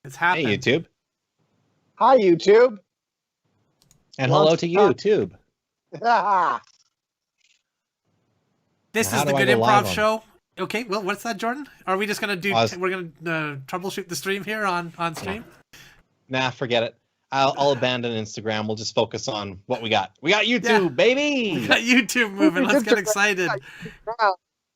It's happened. Hey, YouTube. Hi, YouTube. And hello to you, Tube. This is the Good Improv Show. Okay, well, what's that, Jordan? Are we just going to do... we're going to troubleshoot the stream here on stream? Nah, forget it. I'll abandon Instagram. We'll just focus on what we got. We got YouTube, baby! We got YouTube moving. Let's get excited.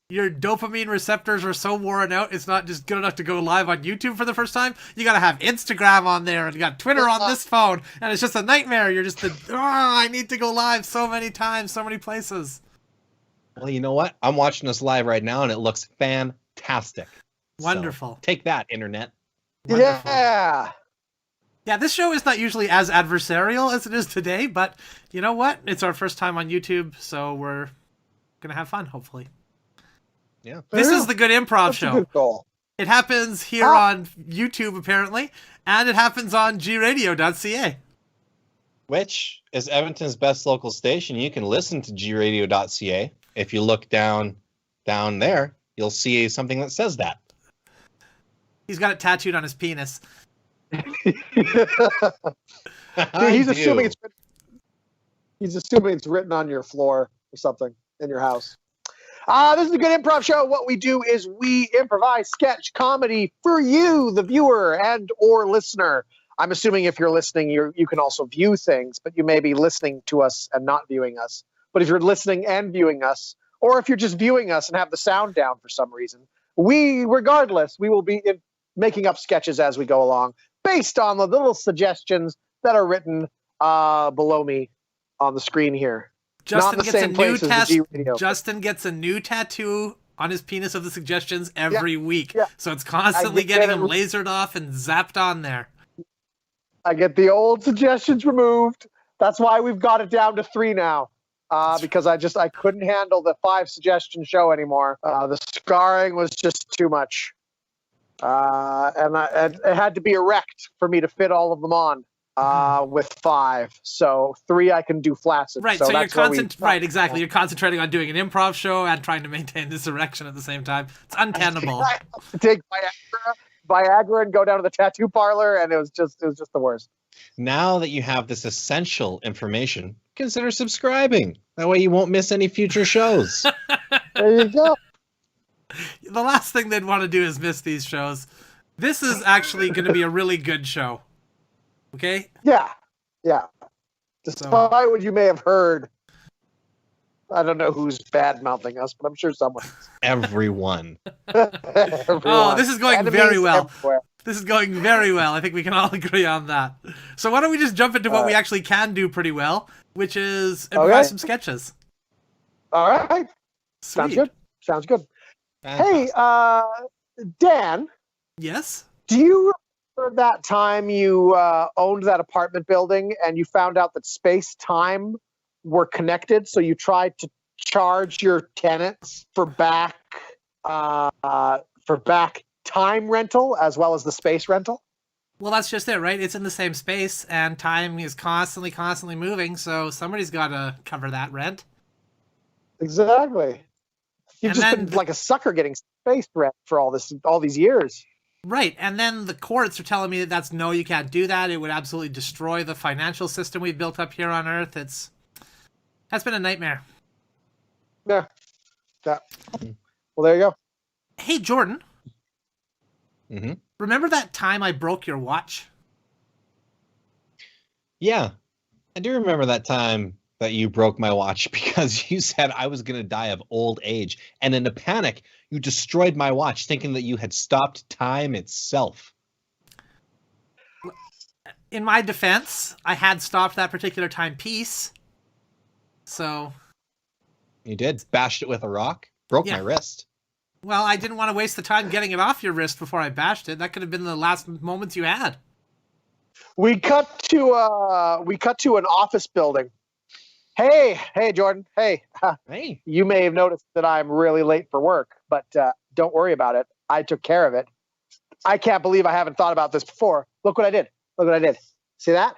Your dopamine receptors are so worn out, it's not just good enough to go live on YouTube for the first time. You got to have Instagram on there, and you got Twitter on this phone, and it's just a nightmare. You're just, I need to go live so many times, so many places. Well, you know what? I'm watching this live right now, and it looks fantastic. Wonderful. So, take that, Internet. Wonderful. Yeah, this show is not usually as adversarial as it is today, but you know what? It's our first time on YouTube, so we're going to have fun, hopefully. Yeah. This is the Good Improv Show. Good goal. It happens here on YouTube, apparently, and it happens on gradio.ca. Which is Edmonton's best local station. You can listen to gradio.ca. If you look down there, you'll see something that says that. He's got it tattooed on his penis. He's assuming it's written on your floor or something in your house. This is a Good Improv Show. What we do is we improvise sketch comedy for you, the viewer and or listener. I'm assuming if you're listening, you can also view things, but you may be listening to us and not viewing us. But if you're listening and viewing us, or if you're just viewing us and have the sound down for some reason, regardless, we will be making up sketches as we go along, based on the little suggestions that are written below me on the screen here. Justin gets a new tattoo on his penis of the suggestions every week. Yeah. So it's constantly getting them lasered off and zapped on there. I get the old suggestions removed. That's why we've got it down to 3 now. Because I couldn't handle the 5 suggestion show anymore. The scarring was just too much. And it had to be erect for me to fit all of them on with 5. So 3 I can do flaccid. Right, so you're exactly. You're concentrating on doing an improv show and trying to maintain this erection at the same time. It's untenable. I have to take Viagra and go down to the tattoo parlor, and it was just the worst. Now that you have this essential information, consider subscribing. That way you won't miss any future shows. There you go. The last thing they'd want to do is miss these shows. This is actually going to be a really good show. Okay? Yeah. Despite what you may have heard, I don't know who's bad-mouthing us, but I'm sure someone is. Everyone. Oh, this is going very well. Everywhere. This is going very well. I think we can all agree on that. So why don't we just jump into what we actually can do pretty well, which is improvise some sketches. All right. Sweet. Sounds good. Hey, Dan. Yes? Do you remember that time you owned that apartment building and you found out that space-time were connected, so you tried to charge your tenants for back time rental as well as the space rental? Well, that's just it, right? It's in the same space, and time is constantly moving, so somebody's got to cover that rent. Exactly. You've just been like a sucker getting space rent for all these years. Right, and then the courts are telling me that you can't do that. It would absolutely destroy the financial system we've built up here on Earth. That's been a nightmare. Yeah. Well, there you go. Hey, Jordan. Mm-hmm. Remember that time I broke your watch? Yeah, I do remember that time that you broke my watch because you said I was going to die of old age. And in a panic, you destroyed my watch thinking that you had stopped time itself. In my defense, I had stopped that particular timepiece. So... You did? Bashed it with a rock? Broke my wrist. Well, I didn't want to waste the time getting it off your wrist before I bashed it. That could have been the last moments you had. We cut to an office building. Hey, Jordan. Hey. Hey. You may have noticed that I'm really late for work, but don't worry about it. I took care of it. I can't believe I haven't thought about this before. Look what I did. See that?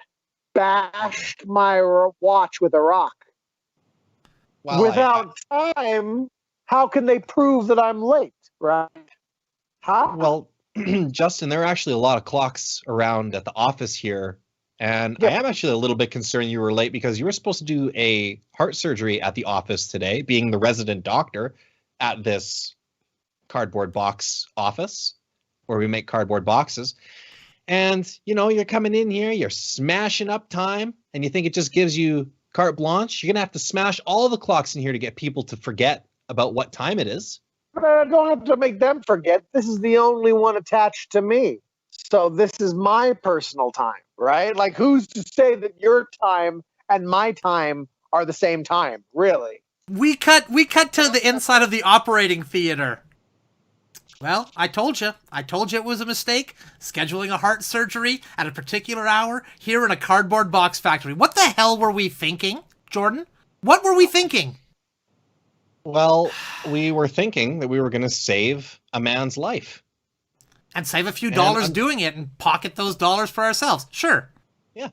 Bashed my watch with a rock. Well, without time, how can they prove that I'm late, right? Huh? Well, Justin, there are actually a lot of clocks around at the office here. And I am actually a little bit concerned you were late because you were supposed to do a heart surgery at the office today, being the resident doctor at this cardboard box office where we make cardboard boxes. And, you're coming in here, you're smashing up time, and you think it just gives you carte blanche. You're going to have to smash all the clocks in here to get people to forget about what time it is. But I don't have to make them forget. This is the only one attached to me. So this is my personal time, right? Like, who's to say that your time and my time are the same time, really? We cut to the inside of the operating theater. Well, I told you it was a mistake, scheduling a heart surgery at a particular hour here in a cardboard box factory. What the hell were we thinking, Jordan? What were we thinking? Well, we were thinking that we were going to save a man's life. And save a few dollars doing it and pocket those dollars for ourselves. Sure. Yeah.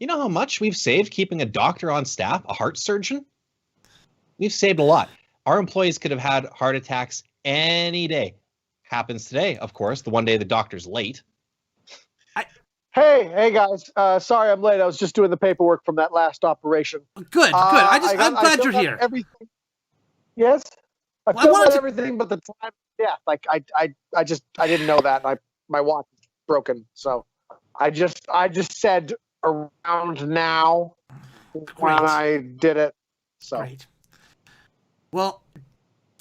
You know how much we've saved keeping a doctor on staff, a heart surgeon? We've saved a lot. Our employees could have had heart attacks any day. Happens today, of course, the one day the doctor's late. Hey guys. Sorry I'm late. I was just doing the paperwork from that last operation. Good. I'm glad you're here. Everything. Yes? I filled out everything but the time. Yeah, like I didn't know that. My watch is broken, so I just said around now when I did it. So great. Well,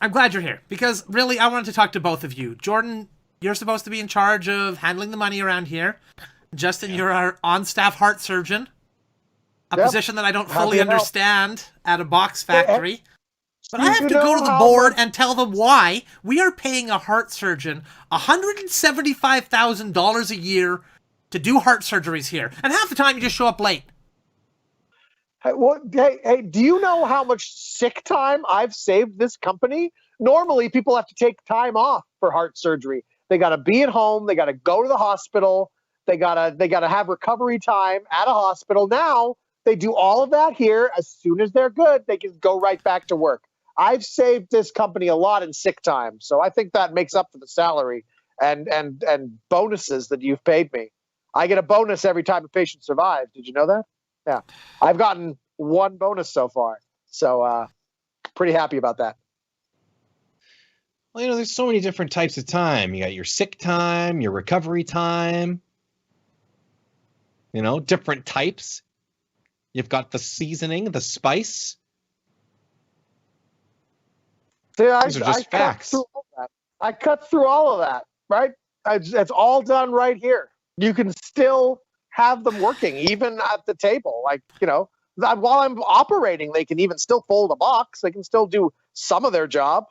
I'm glad you're here because really I wanted to talk to both of you. Jordan, you're supposed to be in charge of handling the money around here. Justin, you're our on-staff heart surgeon, a position that I don't fully understand at a box factory. But I have to go to the board and tell them why we are paying a heart surgeon $175,000 a year to do heart surgeries here. And half the time you just show up late. Hey, do you know how much sick time I've saved this company? Normally, people have to take time off for heart surgery. They got to be at home. They got to go to the hospital. They got to have recovery time at a hospital. Now, they do all of that here. As soon as they're good, they can go right back to work. I've saved this company a lot in sick time, so I think that makes up for the salary and bonuses that you've paid me. I get a bonus every time a patient survives. Did you know that? Yeah. I've gotten one bonus so far, so pretty happy about that. Well, there's so many different types of time. You got your sick time, your recovery time, different types. You've got the seasoning, the spice. See, These are just facts. I cut through all of that, right? It's all done right here. You can still have them working, even at the table. Like, while I'm operating, they can even still fold a box. They can still do some of their job.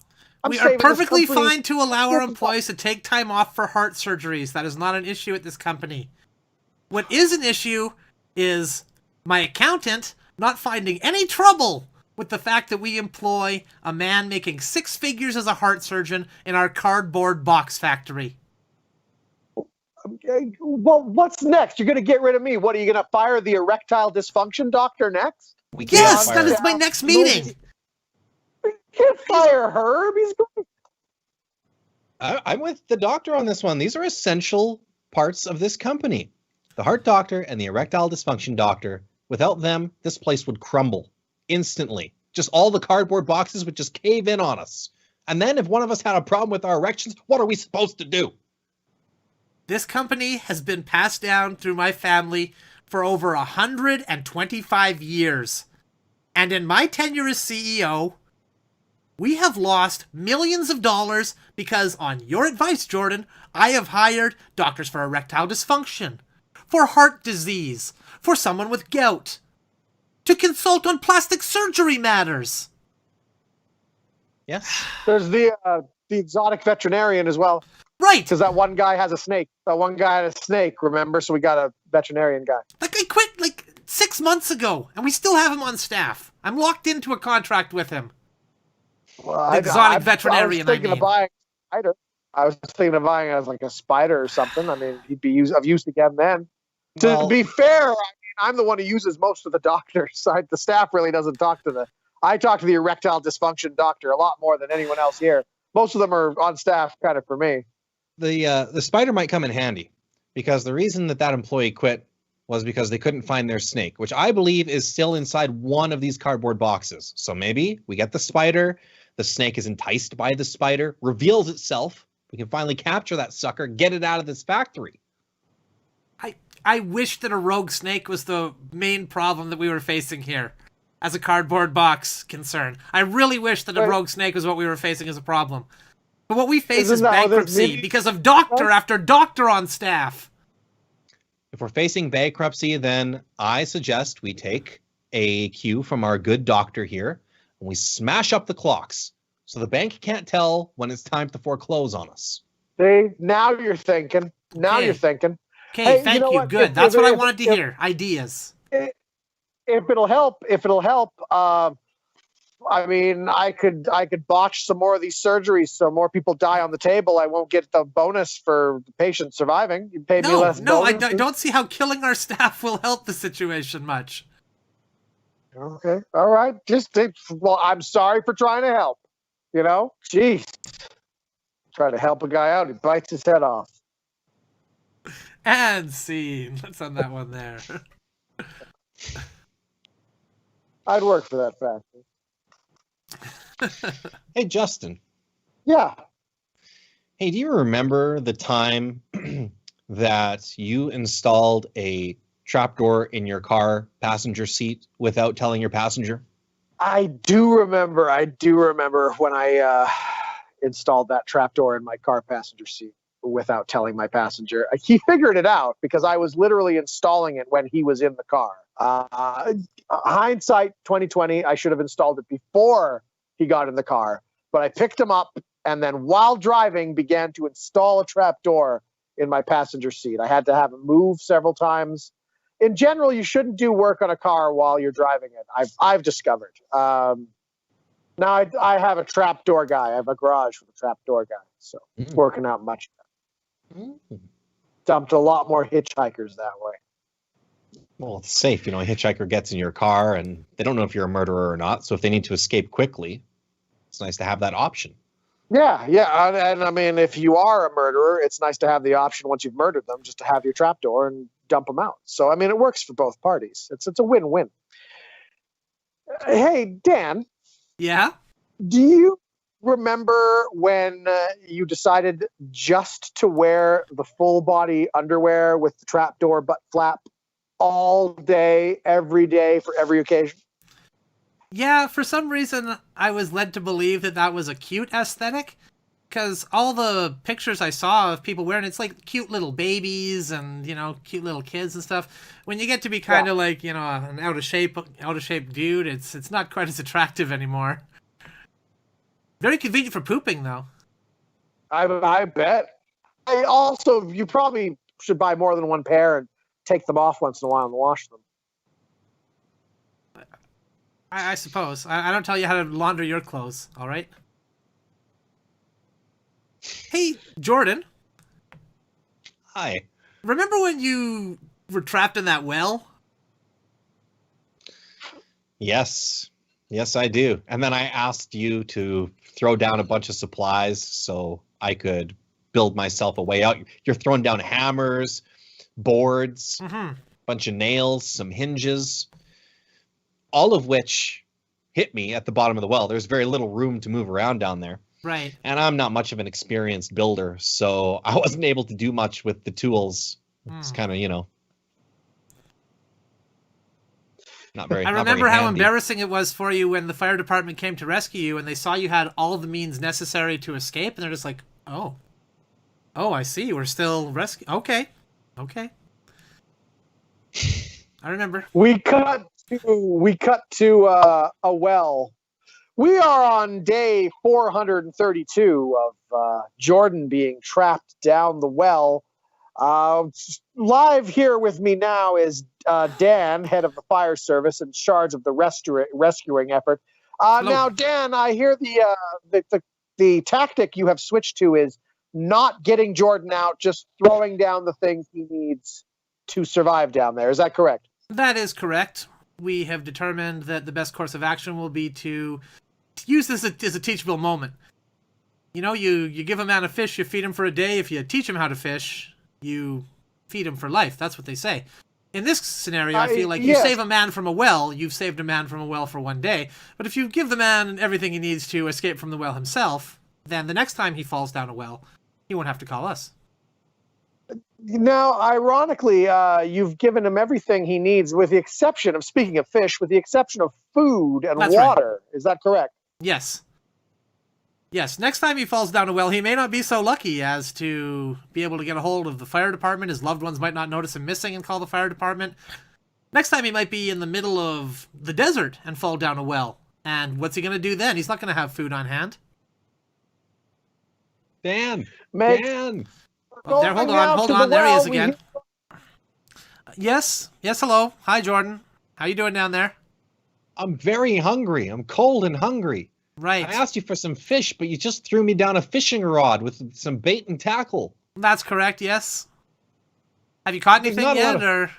We are perfectly fine to allow our employees to take time off for heart surgeries. That is not an issue at this company. What is an issue is my accountant not finding any trouble with the fact that we employ a man making six figures as a heart surgeon in our cardboard box factory. Okay, well, what's next? You're going to get rid of me. What, are you going to fire the erectile dysfunction doctor next? Yes, that is my next meeting. You can't fire Herb. He's great. I'm with the doctor on this one. These are essential parts of this company. The heart doctor and the erectile dysfunction doctor. Without them, this place would crumble. Instantly. Just all the cardboard boxes would just cave in on us. And then if one of us had a problem with our erections, what are we supposed to do? This company has been passed down through my family for over 125 years. And in my tenure as CEO, we have lost millions of dollars because, on your advice, Jordan, I have hired doctors for erectile dysfunction, for heart disease, for someone with gout, to consult on plastic surgery matters. Yes. There's the exotic veterinarian as well. Right. Because that one guy has a snake. That one guy had a snake, remember? So we got a veterinarian guy. Like, I quit 6 months ago, and we still have him on staff. I'm locked into a contract with him. Well, the exotic veterinarian, I was thinking of buying a spider. I was thinking of buying as like a spider or something. I mean, he'd be of use again then. To be fair, I'm the one who uses most of the doctors. The staff really doesn't talk to I talk to the erectile dysfunction doctor a lot more than anyone else here. Most of them are on staff kind of for me. the spider might come in handy, because the reason that employee quit was because they couldn't find their snake, which I believe is still inside one of these cardboard boxes. So maybe we get the spider, the snake is enticed by the spider, reveals itself, we can finally capture that sucker, get it out of this factory. I wish that a rogue snake was the main problem that we were facing here as a cardboard box concern. I really wish that a rogue snake was what we were facing as a problem. But what we face is bankruptcy because of doctor after doctor on staff. If we're facing bankruptcy, then I suggest we take a cue from our good doctor here and we smash up the clocks so the bank can't tell when it's time to foreclose on us. See, now you're thinking. Now you're thinking. Okay, thank you. Good. That's what I wanted to hear. Ideas. If it'll help, I mean, I could botch some more of these surgeries so more people die on the table. I won't get the bonus for the patient surviving. You pay me less. No, I don't see how killing our staff will help the situation much. Okay, all right. Well, I'm sorry for trying to help. You know, jeez, try to help a guy out, he bites his head off. And scene. Let's end that one there. I'd work for that factory. Hey, Justin. Yeah. Hey, do you remember the time that you installed a trapdoor in your car passenger seat without telling your passenger? I do remember when I installed that trapdoor in my car passenger seat without telling my passenger. He figured it out because I was literally installing it when he was in the car. Hindsight 2020, I should have installed it before he got in the car, but I picked him up and then while driving began to install a trapdoor in my passenger seat. I had to have it move several times. In general, you shouldn't do work on a car while you're driving it. I've discovered. Now I have a trapdoor guy. I have a garage with a trapdoor guy, so it's working out much better. Dumped a lot more hitchhikers that way. Well, it's safe. You know, a hitchhiker gets in your car and they don't know if you're a murderer or not. So if they need to escape quickly, it's nice to have that option. Yeah. And I mean, if you are a murderer, it's nice to have the option once you've murdered them just to have your trapdoor and dump them out. So, I mean, it works for both parties. It's a win-win. Hey, Dan. Yeah? Do you remember when you decided just to wear the full body underwear with the trapdoor butt flap all day, every day, for every occasion? Yeah, for some reason, I was led to believe that was a cute aesthetic. Because all the pictures I saw of people wearing it's like cute little babies and, you know, cute little kids and stuff. When you get to be kind of like, you know, an out of shape dude, it's not quite as attractive anymore. Very convenient for pooping, though. I bet. You probably should buy more than one pair and take them off once in a while and wash them. I suppose. I don't tell you how to launder your clothes, all right? Hey, Jordan. Hi. Remember when you were trapped in that well? Yes. Yes, I do. And then I asked you to throw down a bunch of supplies so I could build myself a way out. You're throwing down hammers, boards, bunch of nails, some hinges, all of which hit me at the bottom of the well. There's very little room to move around down there. Right. And I'm not much of an experienced builder, so I wasn't able to do much with the tools. It's kind of, you know, not very. I remember how embarrassing it was for you when the fire department came to rescue you and they saw you had all the means necessary to escape, and they're just like, "Oh, I see. We're still rescue. Okay." I remember. We cut to a well. We are on day 432 of Jordan being trapped down the well. Live here with me now is Dan, head of the fire service, in charge of the rescuing effort. Now, Dan, I hear the tactic you have switched to is not getting Jordan out, just throwing down the things he needs to survive down there. Is that correct? That is correct. We have determined that the best course of action will be to use this as a teachable moment. You know, you give a man a fish, you feed him for a day. If you teach him how to fish, you feed him for life. That's what they say. In this scenario, I feel like you save a man from a well, you've saved a man from a well for one day. But if you give the man everything he needs to escape from the well himself, then the next time he falls down a well, he won't have to call us. Now, ironically, you've given him everything he needs, with the exception of, speaking of fish, with the exception of food and water. Right. Is that correct? Yes. Yes, next time he falls down a well, he may not be so lucky as to be able to get a hold of the fire department. His loved ones might not notice him missing and call the fire department. Next time he might be in the middle of the desert and fall down a well. And what's he going to do then? He's not going to have food on hand. Dan! Oh, there, hold on. There he is again. Yes, hello. Hi, Jordan. How you doing down there? I'm very hungry. I'm cold and hungry. Right. I asked you for some fish, but you just threw me down a fishing rod with some bait and tackle. That's correct, yes. Have you caught anything yet, or?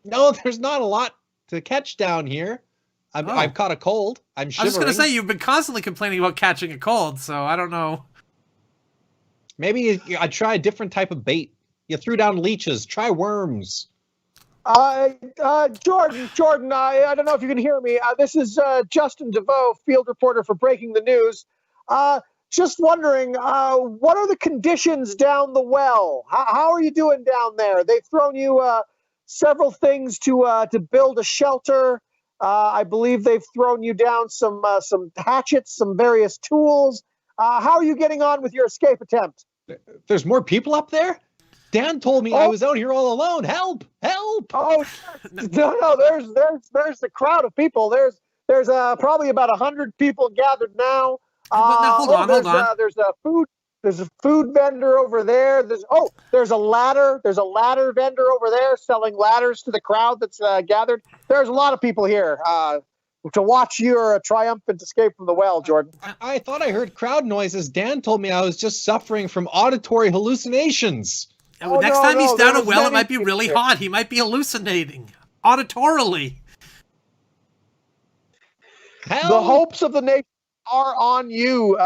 No, there's not a lot to catch down here. I've caught a cold. I'm shivering. I was just going to say, you've been constantly complaining about catching a cold, so I don't know. Maybe I try a different type of bait. You threw down leeches. Try worms. Jordan, I don't know if you can hear me. This is Justin DeVoe, field reporter for Breaking the News. Just wondering, what are the conditions down the well? How are you doing down there? They've thrown you several things to build a shelter. I believe they've thrown you down some hatchets, some various tools. How are you getting on with your escape attempt? There's more people up there? Dan told me I was out here all alone. Help! Oh, no, there's a crowd of people. There's probably about 100 people gathered now. Hold on. There's a food vendor over there. There's a ladder vendor over there selling ladders to the crowd that's gathered. There's a lot of people here to watch your triumphant escape from the well, Jordan. I thought I heard crowd noises. Dan told me I was just suffering from auditory hallucinations. Next time he's down a well, it might be really hot. He might be hallucinating auditorily. The hopes of the nation are on you,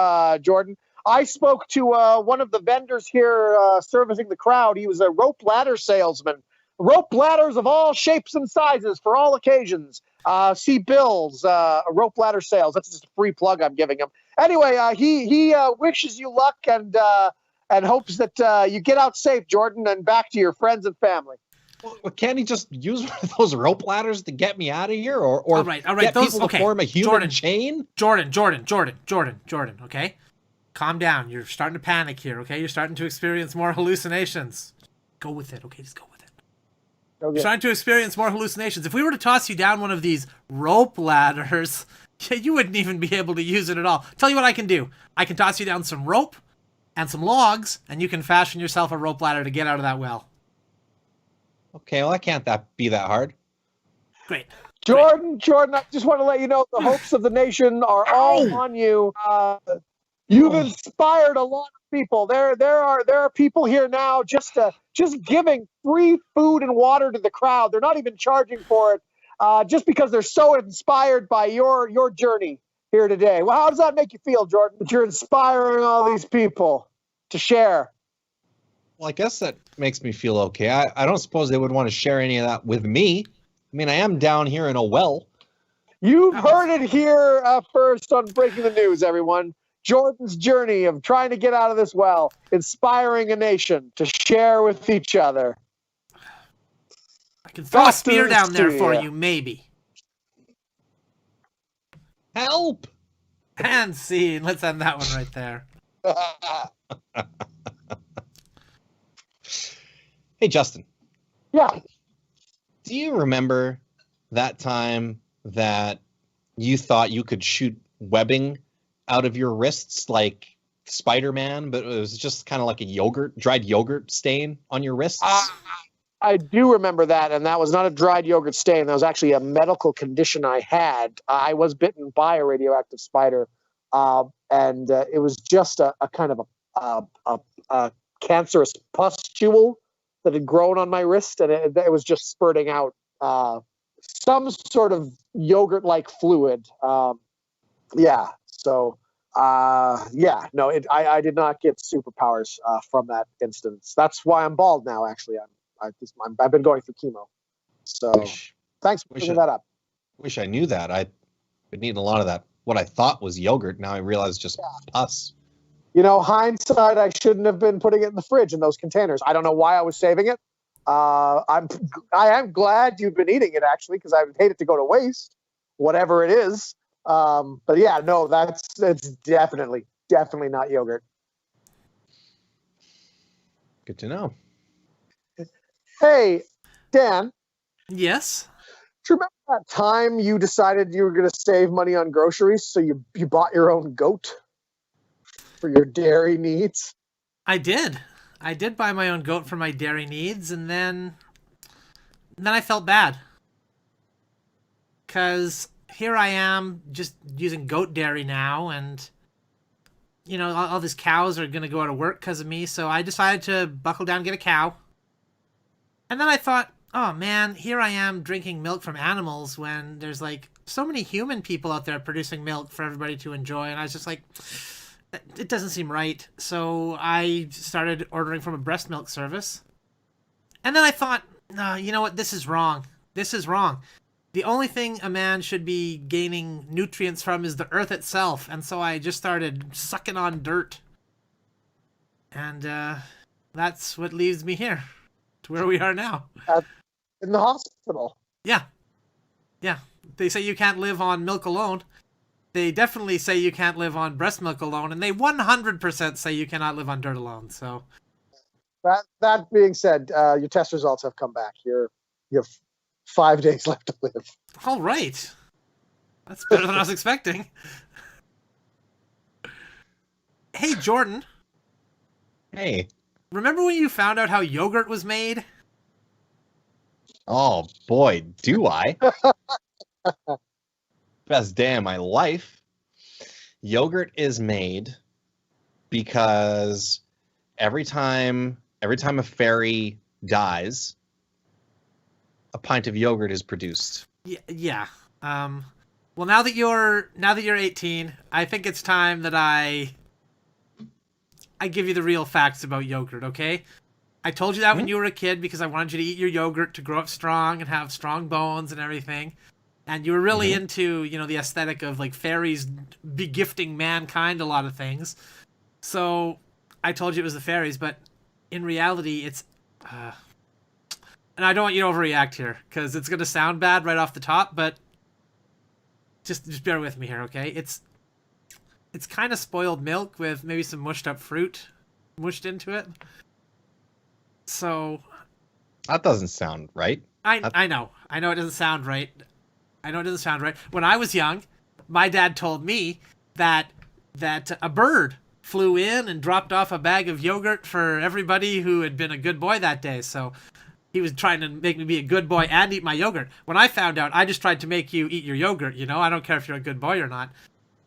Jordan. I spoke to one of the vendors here servicing the crowd. He was a rope ladder salesman. Rope ladders of all shapes and sizes for all occasions. See Bill's rope ladder sales. That's just a free plug I'm giving him. Anyway, he wishes you luck and hopes that you get out safe, Jordan, and back to your friends and family. Well, can't he just use one of those rope ladders to get me out of here, or all right, get people to form a human chain? Jordan, okay? Calm down. You're starting to panic here, okay? You're starting to experience more hallucinations. Go with it, okay? Just go with it. Okay. You're starting to experience more hallucinations. If we were to toss you down one of these rope ladders, you wouldn't even be able to use it at all. Tell you what I can do. I can toss you down some rope and some logs, and you can fashion yourself a rope ladder to get out of that well. Okay, well, can't be that hard. Great. Jordan, I just want to let you know the hopes of the nation are all on you. You've inspired a lot of people. There are people here now just giving free food and water to the crowd. They're not even charging for it, just because they're so inspired by your journey here today. Well, how does that make you feel, Jordan, that you're inspiring all these people to share? Well, I guess that makes me feel okay. I don't suppose they would want to share any of that with me. I mean, I am down here in a well. You've heard it here first on Breaking the News, everyone. Jordan's journey of trying to get out of this well, inspiring a nation to share with each other. I can throw a spear down there for you, maybe. Help! And scene. Let's end that one right there. Hey, Justin. Yeah. Do you remember that time that you thought you could shoot webbing out of your wrists like Spider-Man, but it was just kind of like a dried yogurt stain on your wrists? I do remember that, and that was not a dried yogurt stain. That was actually a medical condition I had. I was bitten by a radioactive spider, and it was just a kind of a cancerous pustule that had grown on my wrist, and it was just spurting out some sort of yogurt-like fluid. So Yeah, no, I did not get superpowers from that instance. That's why I'm bald now. Actually, I've been going through chemo. So Wish, thanks for wish, bringing that up. wish I knew that. I would need a lot of that. What I thought was yogurt, now I realize just pus. You know, hindsight, I shouldn't have been putting it in the fridge in those containers. I don't know why I was saving it. I am glad you've been eating it actually, because I would hate it to go to waste, whatever it is. But yeah, no, it's definitely not yogurt. Good to know. Hey, Dan, Yes. do you remember that time you decided you were going to save money on groceries, so you bought your own goat for your dairy needs? I did. I did buy my own goat for my dairy needs, and then I felt bad. Because here I am just using goat dairy now, and, you know, all these cows are going to go out of work because of me, so I decided to buckle down and get a cow. And then I thought, oh man, here I am drinking milk from animals when there's like so many human people out there producing milk for everybody to enjoy, and I was just like, it doesn't seem right. So I started ordering from a breast milk service. And then I thought, no, you know what? This is wrong. This is wrong. The only thing a man should be gaining nutrients from is the earth itself. And so I just started sucking on dirt. And that's what leaves me here, to where we are now. In the hospital. Yeah. Yeah. They say you can't live on milk alone. They definitely say you can't live on breast milk alone, and they 100% say you cannot live on dirt alone. So, that being said, your test results have come back. You have 5 days left to live. all right, that's better than I was expecting. Hey, Jordan. Hey. Remember when you found out how yogurt was made? Oh boy, do I. Best day of my life. Yogurt is made because every time a fairy dies, a pint of yogurt is produced. Yeah. Well, now that you're 18, I think it's time that I give you the real facts about yogurt, okay? I told you that when you were a kid because I wanted you to eat your yogurt to grow up strong and have strong bones and everything. And you were really into, you know, the aesthetic of like fairies begifting mankind a lot of things. So I told you it was the fairies, but in reality, it's... and I don't want you to overreact here because it's going to sound bad right off the top, but just bear with me here, okay? It's kind of spoiled milk with maybe some mushed up fruit mushed into it. So That doesn't sound right. I know it doesn't sound right. I know it doesn't sound right. When I was young, my dad told me that a bird flew in and dropped off a bag of yogurt for everybody who had been a good boy that day. So he was trying to make me be a good boy and eat my yogurt. When I found out, I just tried to make you eat your yogurt, you know? I don't care if you're a good boy or not.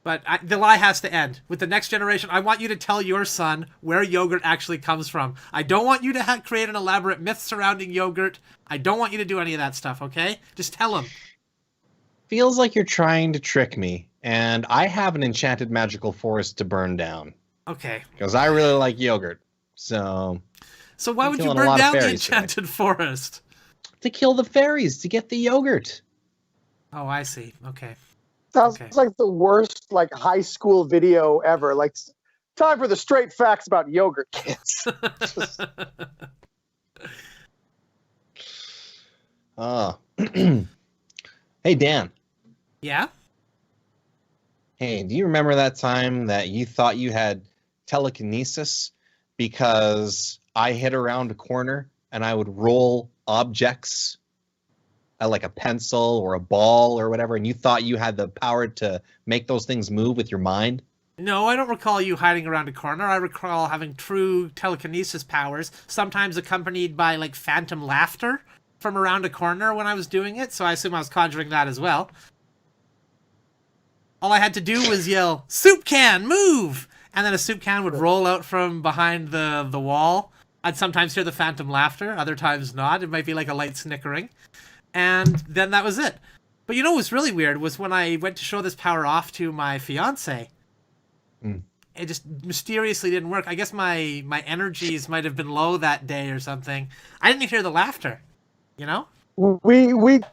But the lie has to end. With the next generation, I want you to tell your son where yogurt actually comes from. I don't want you to create an elaborate myth surrounding yogurt. I don't want you to do any of that stuff, okay? Just tell him. Feels like you're trying to trick me, and I have an enchanted magical forest to burn down. Okay. Because I really like yogurt. So why would you burn down the enchanted forest? To kill the fairies, to get the yogurt. Oh, I see. Okay. Sounds like the worst like high school video ever. Like, time for the straight facts about yogurt, kids. Hey, Dan. Yeah? Hey, do you remember that time that you thought you had telekinesis because I hit around a corner and I would roll objects like a pencil or a ball or whatever, and you thought you had the power to make those things move with your mind? No, I don't recall you hiding around a corner. I recall having true telekinesis powers, sometimes accompanied by like phantom laughter from around a corner when I was doing it, so I assume I was conjuring that as well. All I had to do was yell, "Soup can, move!" And then a soup can would roll out from behind the wall. I'd sometimes hear the phantom laughter, other times not. It might be like a light snickering. And then that was it. But you know what was really weird was when I went to show this power off to my fiance. it just mysteriously didn't work. I guess my energies might have been low that day or something. I didn't even hear the laughter, you know? We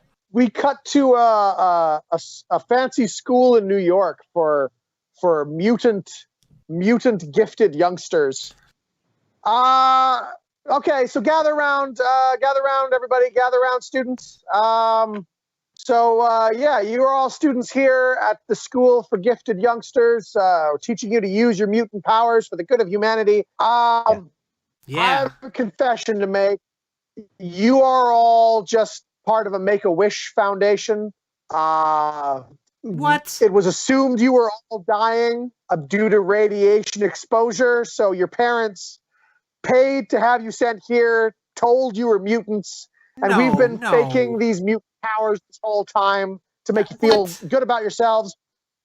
cut to a fancy school in New York for mutant gifted youngsters. Okay, so gather around, everybody, gather around, students. Yeah, you are all students here at the School for Gifted Youngsters, teaching you to use your mutant powers for the good of humanity. I have a confession to make. You are all just part of a Make-A-Wish Foundation. What? It was assumed you were all dying due to radiation exposure, so your parents paid to have you sent here, told you were mutants, and we've been faking these mutant powers this whole time to make you feel good about yourselves.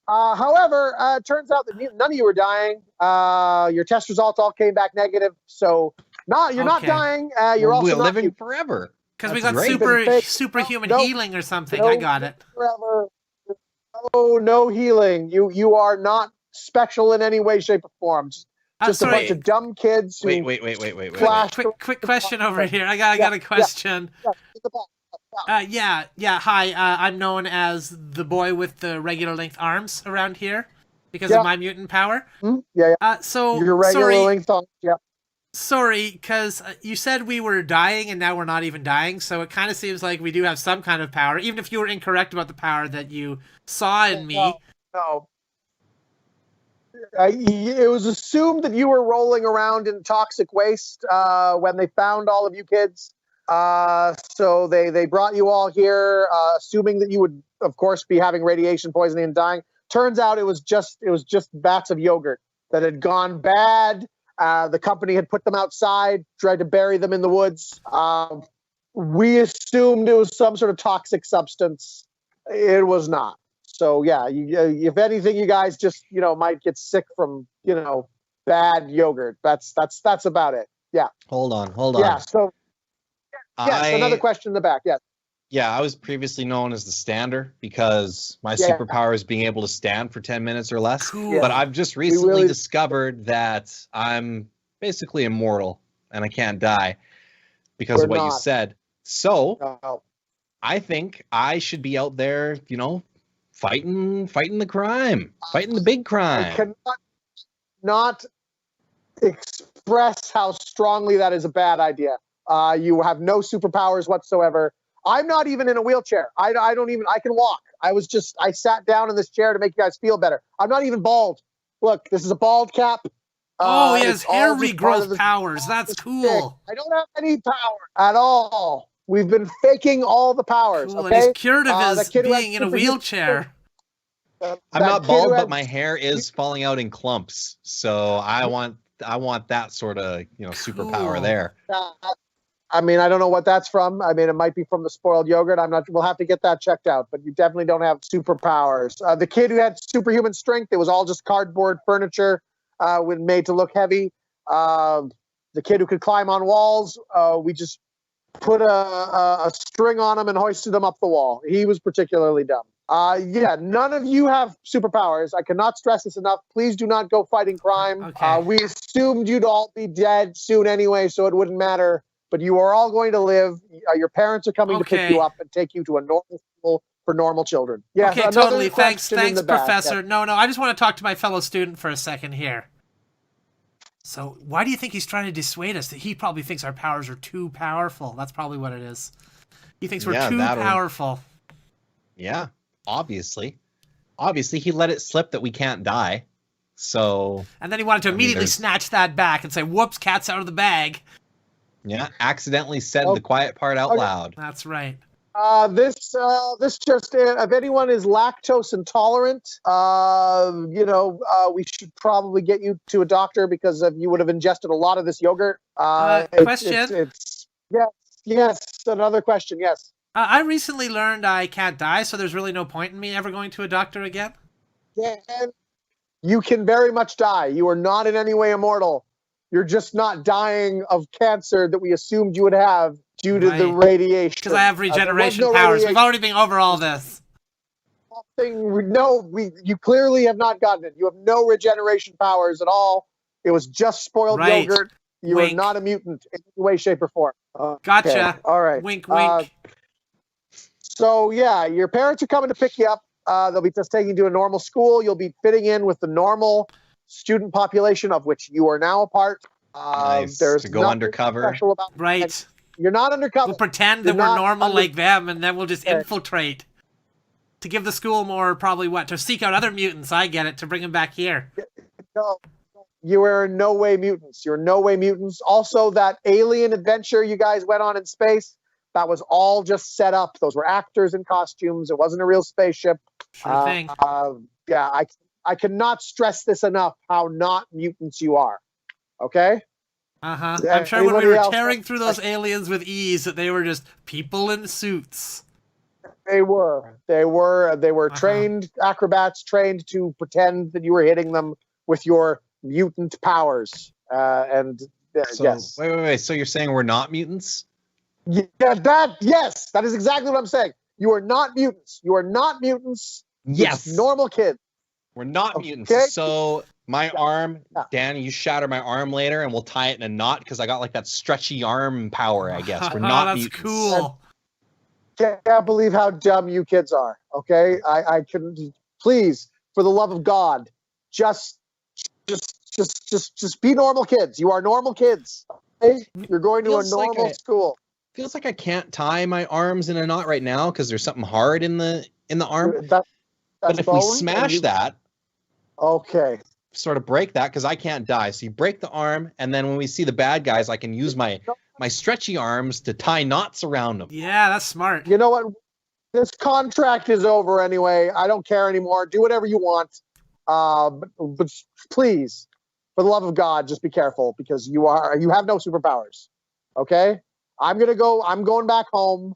However, it turns out that none of you were dying. Your test results all came back negative, so you're not dying. You're also not living forever. Because we got superhuman healing or something. I got it. Forever. No healing. You are not special in any way, shape, or form. Just a bunch of dumb kids. Wait. Quick question over here. I got a question. Yeah. Hi, I'm known as the boy with the regular length arms around here because of my mutant power. So your regular length arms. Yeah. Sorry, because you said we were dying and now we're not even dying, so it kind of seems like we do have some kind of power, even if you were incorrect about the power that you saw in me. No. It was assumed that you were rolling around in toxic waste when they found all of you kids. So they brought you all here, assuming that you would, of course, be having radiation poisoning and dying. Turns out it was just vats of yogurt that had gone bad. The company had put them outside, tried to bury them in the woods. We assumed it was some sort of toxic substance. It was not. So yeah, if anything, you guys just might get sick from bad yogurt. That's about it. Yeah. Hold on. Yeah. So another question in the back. Yes. Yeah, I was previously known as the stander because my superpower is being able to stand for 10 minutes or less. Cool. But I've just recently discovered that I'm basically immortal and I can't die because of what you said. So I think I should be out there, fighting the crime, fighting the big crime. I cannot express how strongly that is a bad idea. You have no superpowers whatsoever. I'm not even in a wheelchair. I can walk. I sat down in this chair to make you guys feel better. I'm not even bald. Look, this is a bald cap. He has hair regrowth powers. That's cool. I don't have any power at all. We've been faking all the powers. Cool. Okay? And he's cured of his being in a wheelchair. I'm not bald, but my hair is falling out in clumps. So I want that sort of superpower there. I don't know what that's from. It might be from the spoiled yogurt. We'll have to get that checked out, but you definitely don't have superpowers. The kid who had superhuman strength, it was all just cardboard furniture made to look heavy. The kid who could climb on walls, we just put a string on him and hoisted him up the wall. He was particularly dumb. None of you have superpowers. I cannot stress this enough. Please do not go fighting crime. Okay. We assumed you'd all be dead soon anyway, so it wouldn't matter. But you are all going to live. Your parents are coming to pick you up and take you to a normal school for normal children. Yeah. Okay, totally. Thanks, Professor. No, I just want to talk to my fellow student for a second here. So, why do you think he's trying to dissuade us? He probably thinks our powers are too powerful. That's probably what it is. He thinks we're too powerful. Yeah, obviously. Obviously, he let it slip that we can't die. So. And then he wanted to immediately snatch that back and say, "Whoops, cat's out of the bag." Yeah, accidentally said the quiet part out loud. That's right. This just if anyone is lactose intolerant, we should probably get you to a doctor because you would have ingested a lot of this yogurt. Question. Yes. Another question. Yes. I recently learned I can't die, so there's really no point in me ever going to a doctor again. Yeah, you can very much die. You are not in any way immortal. You're just not dying of cancer that we assumed you would have due to the radiation. Because I have regeneration powers. We've already been over all this. You clearly have not gotten it. You have no regeneration powers at all. It was just spoiled Right. yogurt. You Wink. are not a mutant in any way, shape, or form. Gotcha. Okay. All right. Wink, wink. So yeah, your parents are coming to pick you up. They'll be just taking you to a normal school. You'll be fitting in with the normal student population of which you are now a part. Nice. There's To go nothing undercover. special about it. Right. You're not undercover. We'll pretend that You're we're not normal under- like them, and then we'll just Okay. infiltrate. To give the school more, probably what? To seek out other mutants, I get it, to bring them back here. No, you are in no way mutants. You're no way mutants. Also, that alien adventure you guys went on in space, that was all just set up. Those were actors in costumes. It wasn't a real spaceship. Sure thing. Yeah, I cannot stress this enough how not mutants you are. Okay? Uh-huh. I'm sure when we Anybody were else? tearing through those aliens with ease, that they were just people in suits. They were trained acrobats, trained to pretend that you were hitting them with your mutant powers. So, Yes. wait. So you're saying we're not mutants? Yeah, yes, that is exactly what I'm saying. You are not mutants. You are not mutants. Yes. Just normal kids. We're not Okay. mutants. So my arm, Dan, you shatter my arm later and we'll tie it in a knot because I got like that stretchy arm power, I guess. We're not that's mutants. cool. Can't believe how dumb you kids are. Okay, I couldn't. Please, for the love of God, just be normal kids. You are normal kids. Okay? You're going to a Feels like normal school. Feels like I can't tie my arms in a knot right now because there's something hard in the arm. That's But if we bone, smash and you- that, okay. sort of break that, because I can't die. So you break the arm, and then when we see the bad guys, I can use my stretchy arms to tie knots around them. Yeah, that's smart. You know what? This contract is over anyway. I don't care anymore. Do whatever you want. But please, for the love of God, just be careful because you have no superpowers. Okay? I'm going back home.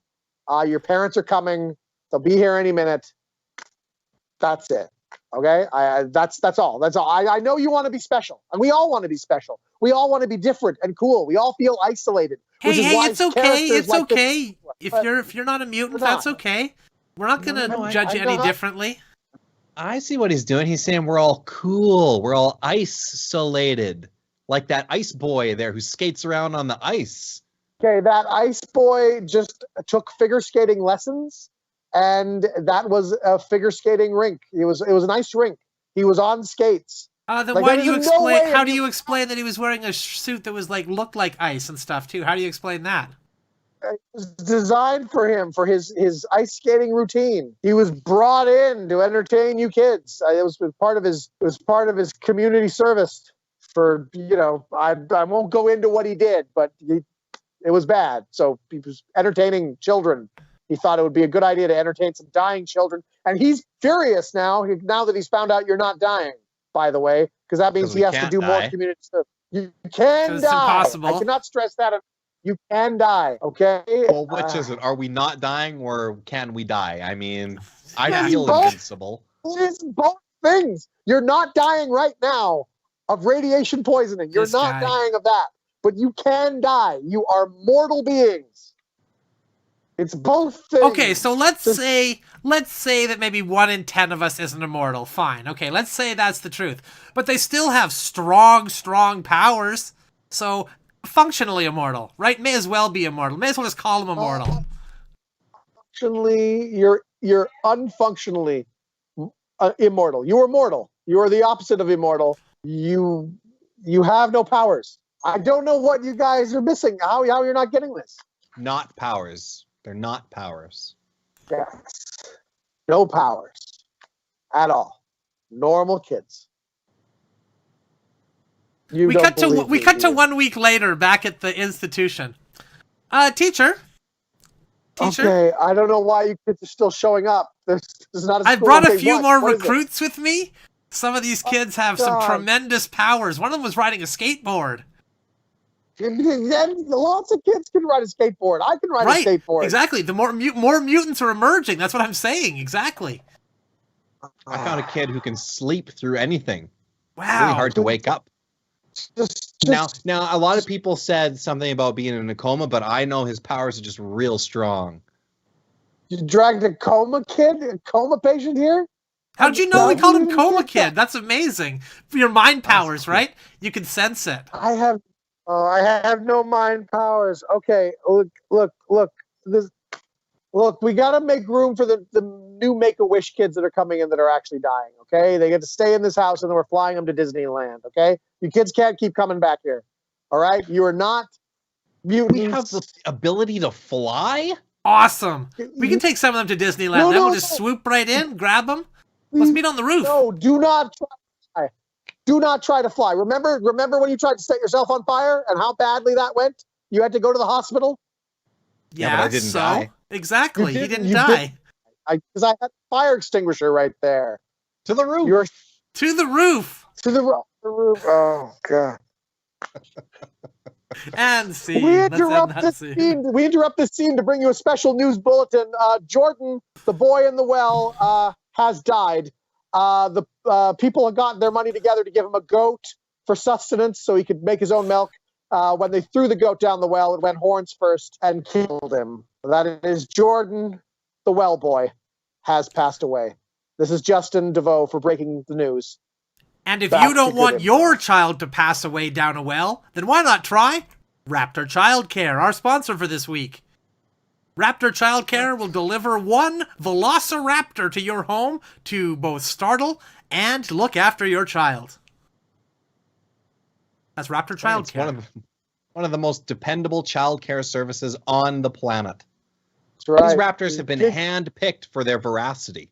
Your parents are coming. They'll be here any minute. That's it. Okay? That's all. I know you want to be special. And we all want to be special. We all want to be different and cool. We all feel isolated. Hey, why it's okay. characters It's like this- okay. If you're not a mutant, We're not. that's okay. We're not gonna No, judge you I any know. differently. I see what he's doing. He's saying we're all cool. We're all isolated. Like that ice boy there who skates around on the ice. Okay, that ice boy just took figure skating lessons, and that was a figure skating rink. It was an ice rink. He was on skates. Then Like, why do there's you no explain? way How if do you- you explain that he was wearing a suit that was looked like ice and stuff too? How do you explain that? It was designed for him for his ice skating routine. He was brought in to entertain you kids. It was part of his community service. For I won't go into what he did, but it was bad. So he was entertaining children. He thought it would be a good idea to entertain some dying children, and he's furious now that he's found out you're not dying. By the way, because that means 'Cause he we has to can't do more die. community service. You can 'Cause die. it's impossible. I cannot stress that enough. You can die. Okay. Well, which is it? Are we not dying or can we die? I mean, I Yeah. feel Both. invincible. It is both things. You're not dying right now of radiation poisoning. You're This not guy. dying of that. But you can die. You are mortal beings. It's both things. Okay, so let's Just- say that maybe 1 in 10 of us isn't immortal. Fine. Okay, let's say that's the truth. But they still have strong powers. So functionally immortal, right? May as well be immortal. May as well just call them immortal. Functionally, you're unfunctionally immortal. You are mortal. You are the opposite of immortal. You have no powers. I don't know what you guys are missing. How you're not getting this? Not powers. They're not powers. Yes. No powers at all. Normal kids. You We don't cut to believe me, do you? 1 week later back at the institution. Teacher. Okay, I don't know why you kids are still showing up. This is not a I school. brought a Okay, few what? more What is it? recruits with me. Some of these kids have some God. tremendous powers. One of them was riding a skateboard. Then lots of kids can ride a skateboard. I can ride Right, a skateboard. exactly. The more mutants are emerging. That's what I'm saying. Exactly. I found a kid who can sleep through anything. Wow. Really hard to wake up. Just Now, a lot of people said something about being in a coma, but I know his powers are just real strong. You dragged a coma patient here? How'd you know we called him Coma Kid? That's amazing. Your mind powers, right? You can sense it. I have no mind powers. Okay, look. Look, we got to make room for the new Make-A-Wish kids that are coming in that are actually dying, okay? They get to stay in this house, and then we're flying them to Disneyland, okay? You kids can't keep coming back here, all right? You are not mutants. We have the ability to fly? Awesome. We can take some of them to Disneyland. Then we'll just swoop right in, grab them. Let's meet on the roof. No, do not try. Do not try to fly. Remember when you tried to set yourself on fire and how badly that went? You had to go to the hospital? Yeah, but I didn't die. Exactly. He didn't die. Because I had a fire extinguisher right there. To the roof. To the roof. To the roof. Oh, God. And scene. We interrupt this scene to bring you a special news bulletin. Jordan, the boy in the well, has died. The people have gotten their money together to give him a goat for sustenance so he could make his own milk. When they threw the goat down the well, it went horns first and killed him. That is Jordan, the well boy, has passed away. This is Justin DeVoe for breaking the news. And if you don't want your child to pass away down a well, then why not try Raptor Childcare, our sponsor for this week. Raptor Childcare will deliver one Velociraptor to your home to both startle and look after your child. That's Raptor Childcare. It's one of the most dependable childcare services on the planet. That's right. These raptors have been handpicked for their veracity.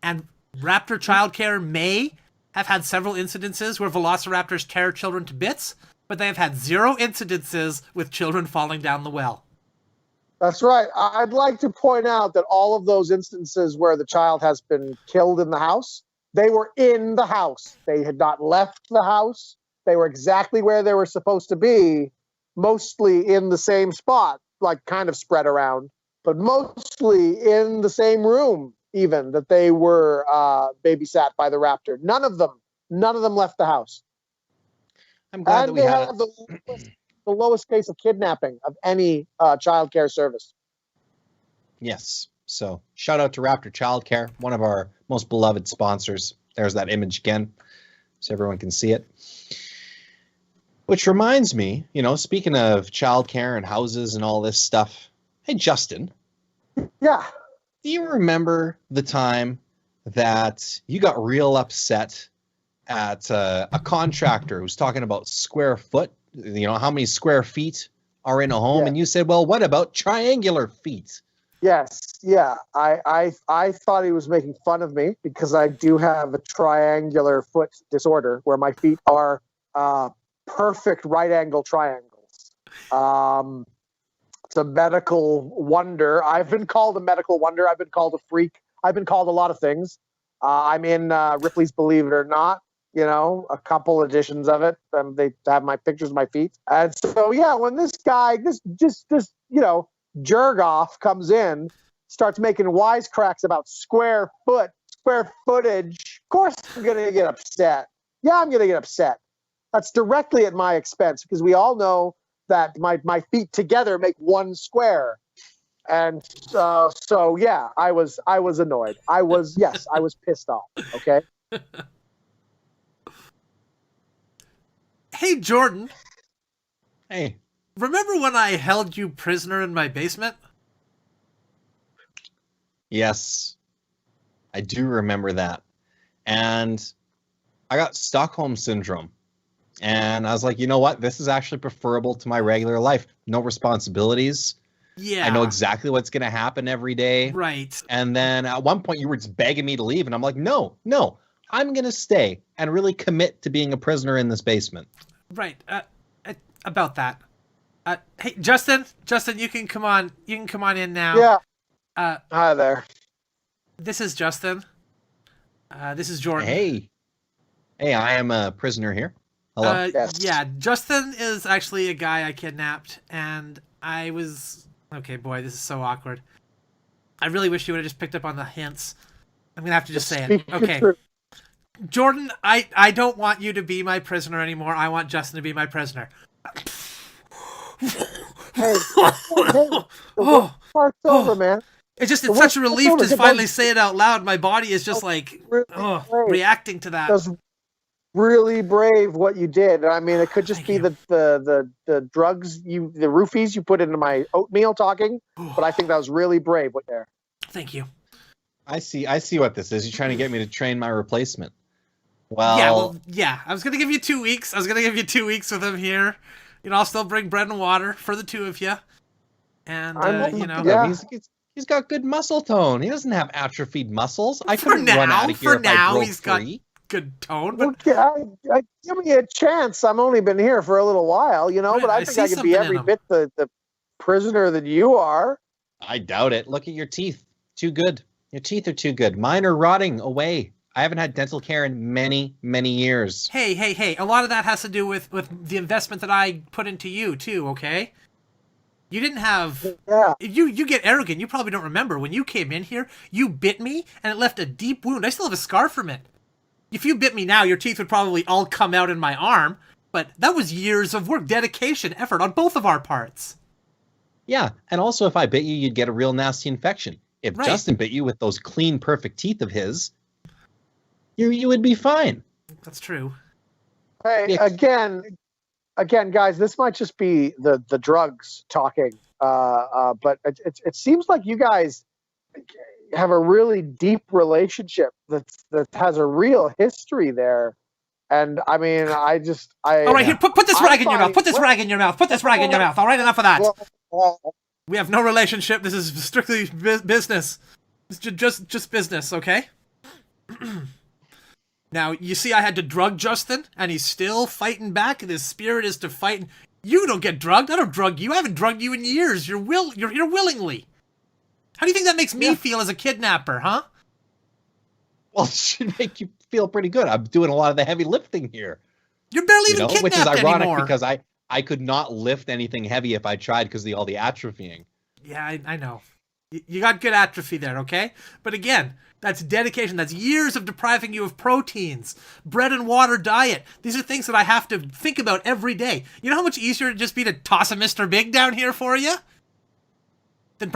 And Raptor Childcare may have had several incidences where velociraptors tear children to bits, but they have had 0 incidences with children falling down the well. That's right. I'd like to point out that all of those instances where the child has been killed in the house, they were in the house. They had not left the house. They were exactly where they were supposed to be, mostly in the same spot, like kind of spread around, but mostly in the same room, even, that they were babysat by the raptor. None of them left the house. I'm glad that we have the lowest case of kidnapping of any child care service. Yes. So shout out to Raptor Childcare, one of our most beloved sponsors. There's that image again, so everyone can see it. Which reminds me, speaking of childcare and houses and all this stuff. Hey, Justin. Yeah. Do you remember the time that you got real upset at a contractor who was talking about square foot? How many square feet are in a home? Yeah. And you said, well, what about triangular feet? Yes. Yeah. I thought he was making fun of me because I do have a triangular foot disorder where my feet are perfect right angle triangles. It's a medical wonder. I've been called a medical wonder. I've been called a freak. I've been called a lot of things. I'm in Ripley's Believe It or Not, a couple editions of it. They have my pictures of my feet. And so, yeah, when this guy, this jerk-off comes in, starts making wisecracks about square footage, of course I'm going to get upset. Yeah, I'm going to get upset. That's directly at my expense because we all know that my feet together make one square. And so yeah, I was annoyed. I was pissed off. Okay. Hey, Jordan. Hey. Remember when I held you prisoner in my basement? Yes. I do remember that. And I got Stockholm Syndrome. And I was like, you know what? This is actually preferable to my regular life. No responsibilities. Yeah. I know exactly what's going to happen every day. Right. And then at one point you were just begging me to leave. And I'm like, no, I'm going to stay and really commit to being a prisoner in this basement. Right. About that. Hey, Justin, you can come on. You can come on in now. Yeah. Hi there. This is Justin. This is Jordan. Hey, I am a prisoner here. Hello. Yes. Yeah, Justin is actually a guy I kidnapped, and I was... Okay, boy, this is so awkward. I really wish you would have just picked up on the hints. I'm going to have to just say it. Okay. Jordan, I don't want you to be my prisoner anymore. I want Justin to be my prisoner. Hey, The Oh, worst part's oh. over, man. It's The such worst a part's relief over. to finally say it out loud. My body is just like Really brave. reacting to that. That's really brave what you did. I mean, it could just Thank be you. the drugs the roofies you put into my oatmeal talking, but I think that was really brave what there. Thank you. I see what this is. You're trying to get me to train my replacement. Well, yeah. I was gonna give you 2 weeks. I was gonna give you 2 weeks with him here. You know, I'll still bring bread and water for the two of you. And you know, yeah. He's got good muscle tone. He doesn't have atrophied muscles. I For couldn't run out of here if I broke he's got free. good tone. But Give me a chance. I've only been here for a little while, you know, Right, but I I think see I could be something in every him. bit the prisoner that you are. I doubt it. Look at your teeth. Too good. Your teeth are too good. Mine are rotting away. I haven't had dental care in many, many years. Hey. A lot of that has to do with the investment that I put into you, too, okay? You didn't have... Yeah. You get arrogant. You probably don't remember. When you came in here, you bit me, and it left a deep wound. I still have a scar from it. If you bit me now, your teeth would probably all come out in my arm. But that was years of work, dedication, effort on both of our parts. Yeah, and also if I bit you, you'd get a real nasty infection. If Right. Justin bit you with those clean, perfect teeth of his, you would be fine. That's true. Hey, Yeah. again, guys, this might just be the drugs talking, but it seems like you guys have a really deep relationship that has a real history there. And I mean, All right, here, put this rag in your mouth. Put this rag in your mouth. Put this rag in your mouth. All right, enough of that. We have no relationship. This is strictly business. It's just business, okay? Now, you see I had to drug Justin, and he's still fighting back, and his spirit is to fight. You don't get drugged. I don't drug you. I haven't drugged you in years. You're here willingly. How do you think that makes me feel as a kidnapper, huh? Well, it should make you feel pretty good. I'm doing a lot of the heavy lifting here. You're barely even kidnapped which is ironic anymore. because I could not lift anything heavy if I tried because of all the atrophying. Yeah, I know. You got good atrophy there, okay? But again, that's dedication. That's years of depriving you of proteins, bread and water diet. These are things that I have to think about every day. You know how much easier it'd just be to toss a Mr. Big down here for you? Than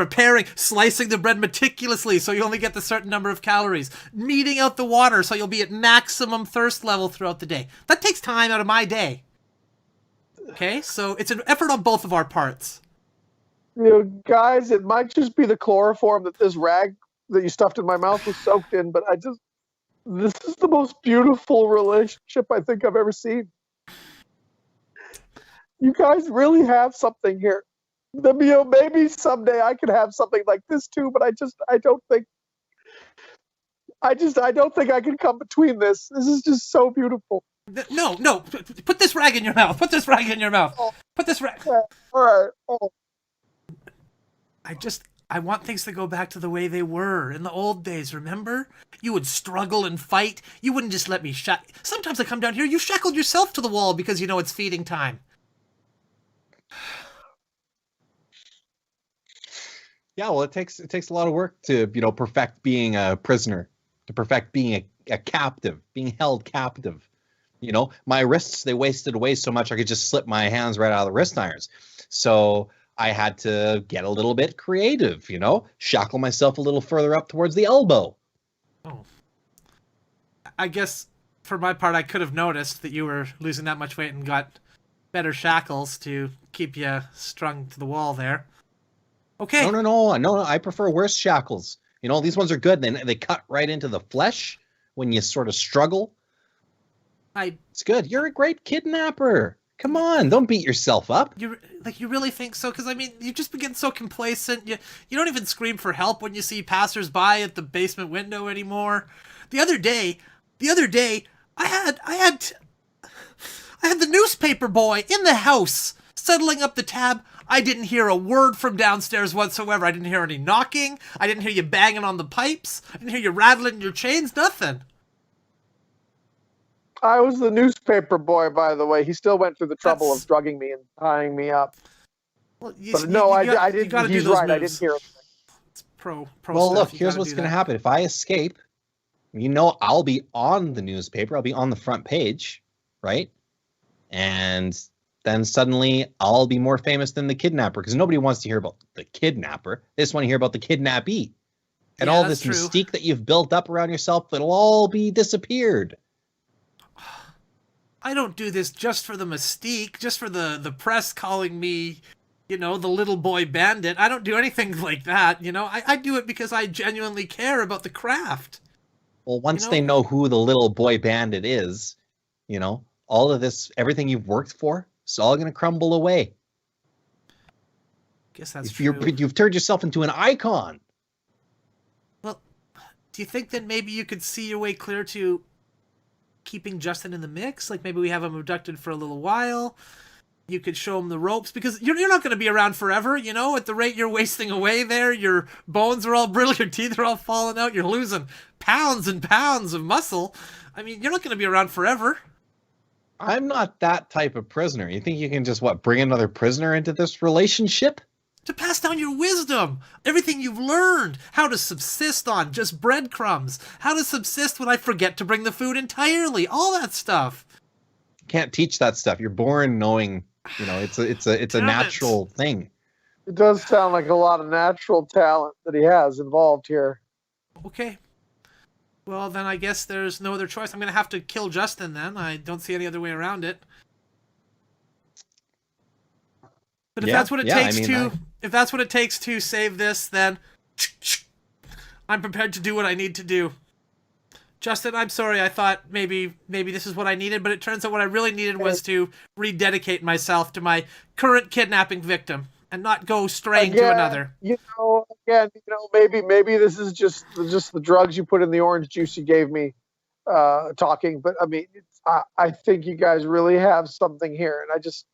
slicing the bread meticulously so you only get the certain number of calories, meeting out the water so you'll be at maximum thirst level throughout the day. That takes time out of my day. Okay, so it's an effort on both of our parts. You know, guys, it might just be the chloroform that this rag that you stuffed in my mouth was soaked in, but this is the most beautiful relationship I think I've ever seen. You guys really have something here. Maybe someday I could have something like this too, but I don't think I can come between this. This is just so beautiful. No. Put this rag in your mouth. Put this rag in your mouth. Put this rag. All right. Oh. I want things to go back to the way they were in the old days, remember? You would struggle and fight. You wouldn't just let me Sometimes I come down here, you shackled yourself to the wall because you know it's feeding time. Yeah, well, it takes a lot of work to, perfect being a prisoner, to perfect being a captive, being held captive. My wrists, they wasted away so much I could just slip my hands right out of the wrist irons. So I had to get a little bit creative, shackle myself a little further up towards the elbow. Oh. I guess for my part, I could have noticed that you were losing that much weight and got better shackles to keep you strung to the wall there. Okay. No. I prefer worse shackles. These ones are good. They cut right into the flesh when you sort of struggle. It's good. You're a great kidnapper. Come on, don't beat yourself up. You really think so? Because, I mean, you just begin so complacent. You don't even scream for help when you see passersby at the basement window anymore. The other day, I had the newspaper boy in the house settling up the tab. I didn't hear a word from downstairs whatsoever. I didn't hear any knocking. I didn't hear you banging on the pipes. I didn't hear you rattling your chains. Nothing. I was the newspaper boy, by the way. He still went through the trouble of drugging me and tying me up. Well, I didn't. He's right. I didn't hear it. It's pro. Well, look, here's what's going to happen. If I escape, I'll be on the newspaper. I'll be on the front page, right? And then suddenly I'll be more famous than the kidnapper, because nobody wants to hear about the kidnapper. They just want to hear about the kidnappee. And Yeah, all that's this true. mystique that you've built up around yourself, it'll all be disappeared. I don't do this just for the mystique, just for the press calling me, the little boy bandit. I don't do anything like that, I do it because I genuinely care about the craft. Well, once they know who the little boy bandit is, all of this, everything you've worked for, it's all going to crumble away. Guess that's true. You've turned yourself into an icon. Well, do you think that maybe you could see your way clear to keeping Justin in the mix? Like maybe we have him abducted for a little while. You could show him the ropes, because you're not going to be around forever, at the rate you're wasting away there. Your bones are all brittle, your teeth are all falling out, you're losing pounds and pounds of muscle. I mean, you're not going to be around forever. I'm not that type of prisoner. You think you can just, bring another prisoner into this relationship? To pass down your wisdom, everything you've learned, how to subsist on just breadcrumbs, how to subsist when I forget to bring the food entirely, all that stuff. Can't teach that stuff. You're born knowing, it's a natural thing. It does sound like a lot of natural talent that he has involved here. Okay. Well, then I guess there's no other choice. I'm going to have to kill Justin then. I don't see any other way around it. But if that's what it takes if that's what it takes to save this, then I'm prepared to do what I need to do. Justin, I'm sorry. I thought maybe this is what I needed, but it turns out what I really needed was to rededicate myself to my current kidnapping victim and not go straying to another. Maybe this is just the drugs you put in the orange juice you gave me talking. But I mean, I think you guys really have something here, and I just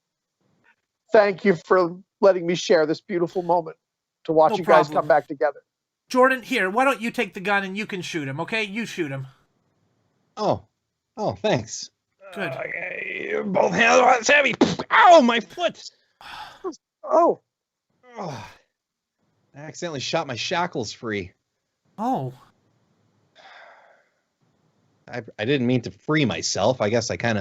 thank you for letting me share this beautiful moment to watch you guys come back together. Jordan, here, why don't you take the gun and you can shoot him, okay? You shoot him. Oh, thanks. Good. Both hands on heavy. Ow, my foot. Oh. I accidentally shot my shackles free. Oh. I didn't mean to free myself. I guess I kind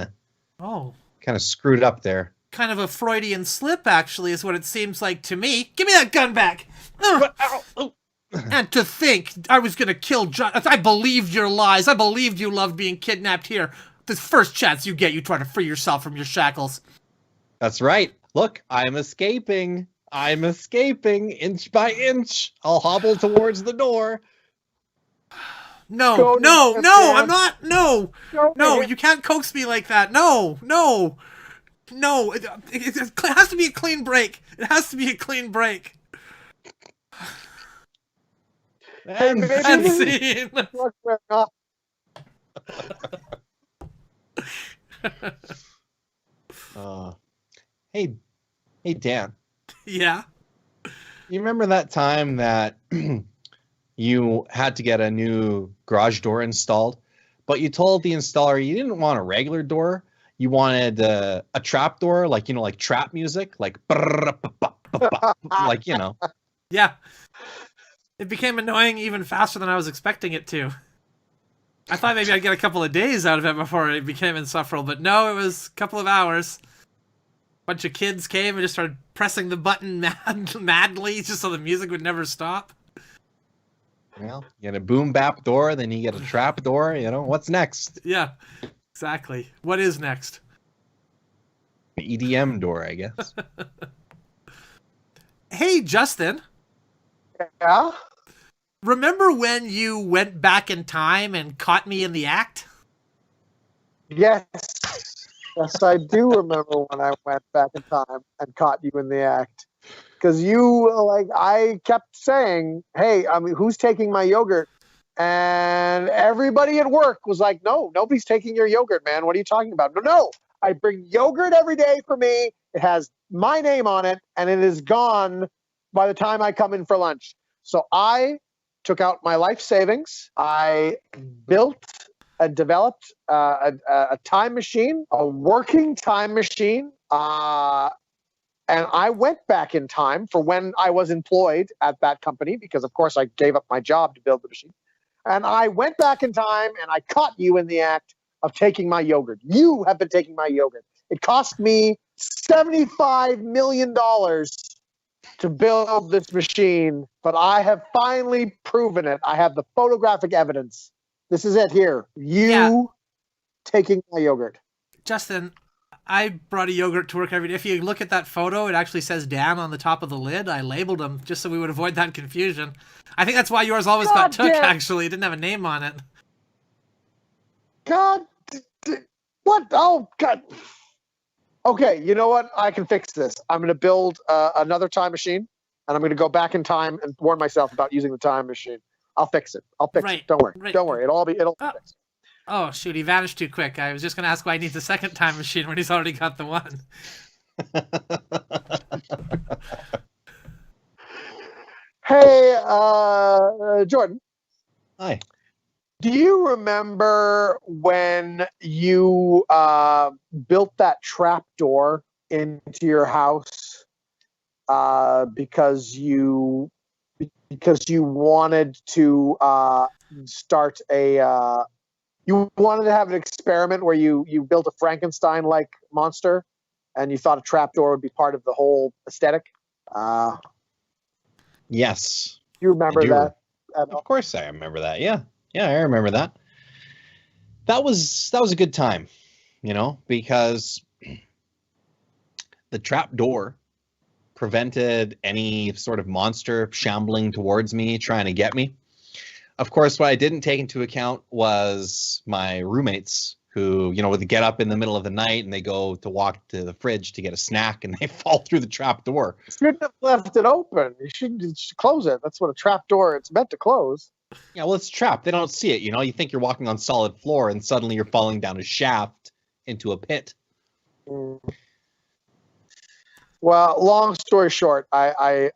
of screwed up there. Kind of a Freudian slip, actually, is what it seems like to me. Give me that gun back! And to think I was going to kill John. I believed your lies. I believed you loved being kidnapped here. The first chance you get, you try to free yourself from your shackles. That's right. Look, I'm escaping inch by inch. I'll hobble towards the door. No, I'm not. No, you can't coax me like that. No. It has to be a clean break. It has to be a clean break. And scene. Hey, Dan. Yeah. You remember that time that you had to get a new garage door installed, but you told the installer you didn't want a regular door. You wanted a trap door, like trap music, like Yeah. It became annoying even faster than I was expecting it to. I thought maybe I'd get a couple of days out of it before it became insufferable, but no, it was a couple of hours. A bunch of kids came and just started pressing the button madly just so the music would never stop. Well, you get a boom bap door, then you get a trap door, what's next? Yeah, exactly. What is next? EDM door, I guess. Hey, Justin. Yeah? Remember when you went back in time and caught me in the act? Yes. Yes, I do remember when I went back in time and caught you in the act. Because I kept saying, hey, who's taking my yogurt? And everybody at work was like, no, nobody's taking your yogurt, man. What are you talking about? No, I bring yogurt every day for me. It has my name on it, and it is gone by the time I come in for lunch. So I took out my life savings. I built and developed a time machine, a working time machine. And I went back in time for when I was employed at that company, because of course I gave up my job to build the machine. And I went back in time and I caught you in the act of taking my yogurt. You have been taking my yogurt. It cost me $75 million to build this machine, but I have finally proven it. I have the photographic evidence. This is it here. You taking my yogurt. Justin, I brought a yogurt to work every day. If you look at that photo, it actually says Dan on the top of the lid. I labeled them just so we would avoid that confusion. I think that's why yours always got took, actually. It didn't have a name on it. God, what? Oh, God. Okay, you know what? I can fix this. I'm going to build another time machine, and I'm going to go back in time and warn myself about using the time machine. I'll fix it. I'll fix it. Don't worry. Right. Don't worry. It'll be fixed. Oh, shoot, he vanished too quick. I was just going to ask why he needs a second time machine when he's already got the one. Hey, Jordan. Hi. Do you remember when you built that trap door into your house because you wanted to start you wanted to have an experiment where you built a Frankenstein-like monster, and you thought a trapdoor would be part of the whole aesthetic? Yes. You remember that? Of course I remember that. Yeah, I remember that. That was a good time, because the trapdoor prevented any sort of monster shambling towards me, trying to get me. Of course, what I didn't take into account was my roommates who, would get up in the middle of the night and they go to walk to the fridge to get a snack and they fall through the trap door. You shouldn't have left it open. You should close it. That's what a trap door, it's meant to close. Yeah, well, it's trapped. They don't see it, You think you're walking on solid floor and suddenly you're falling down a shaft into a pit. Well, long story short, I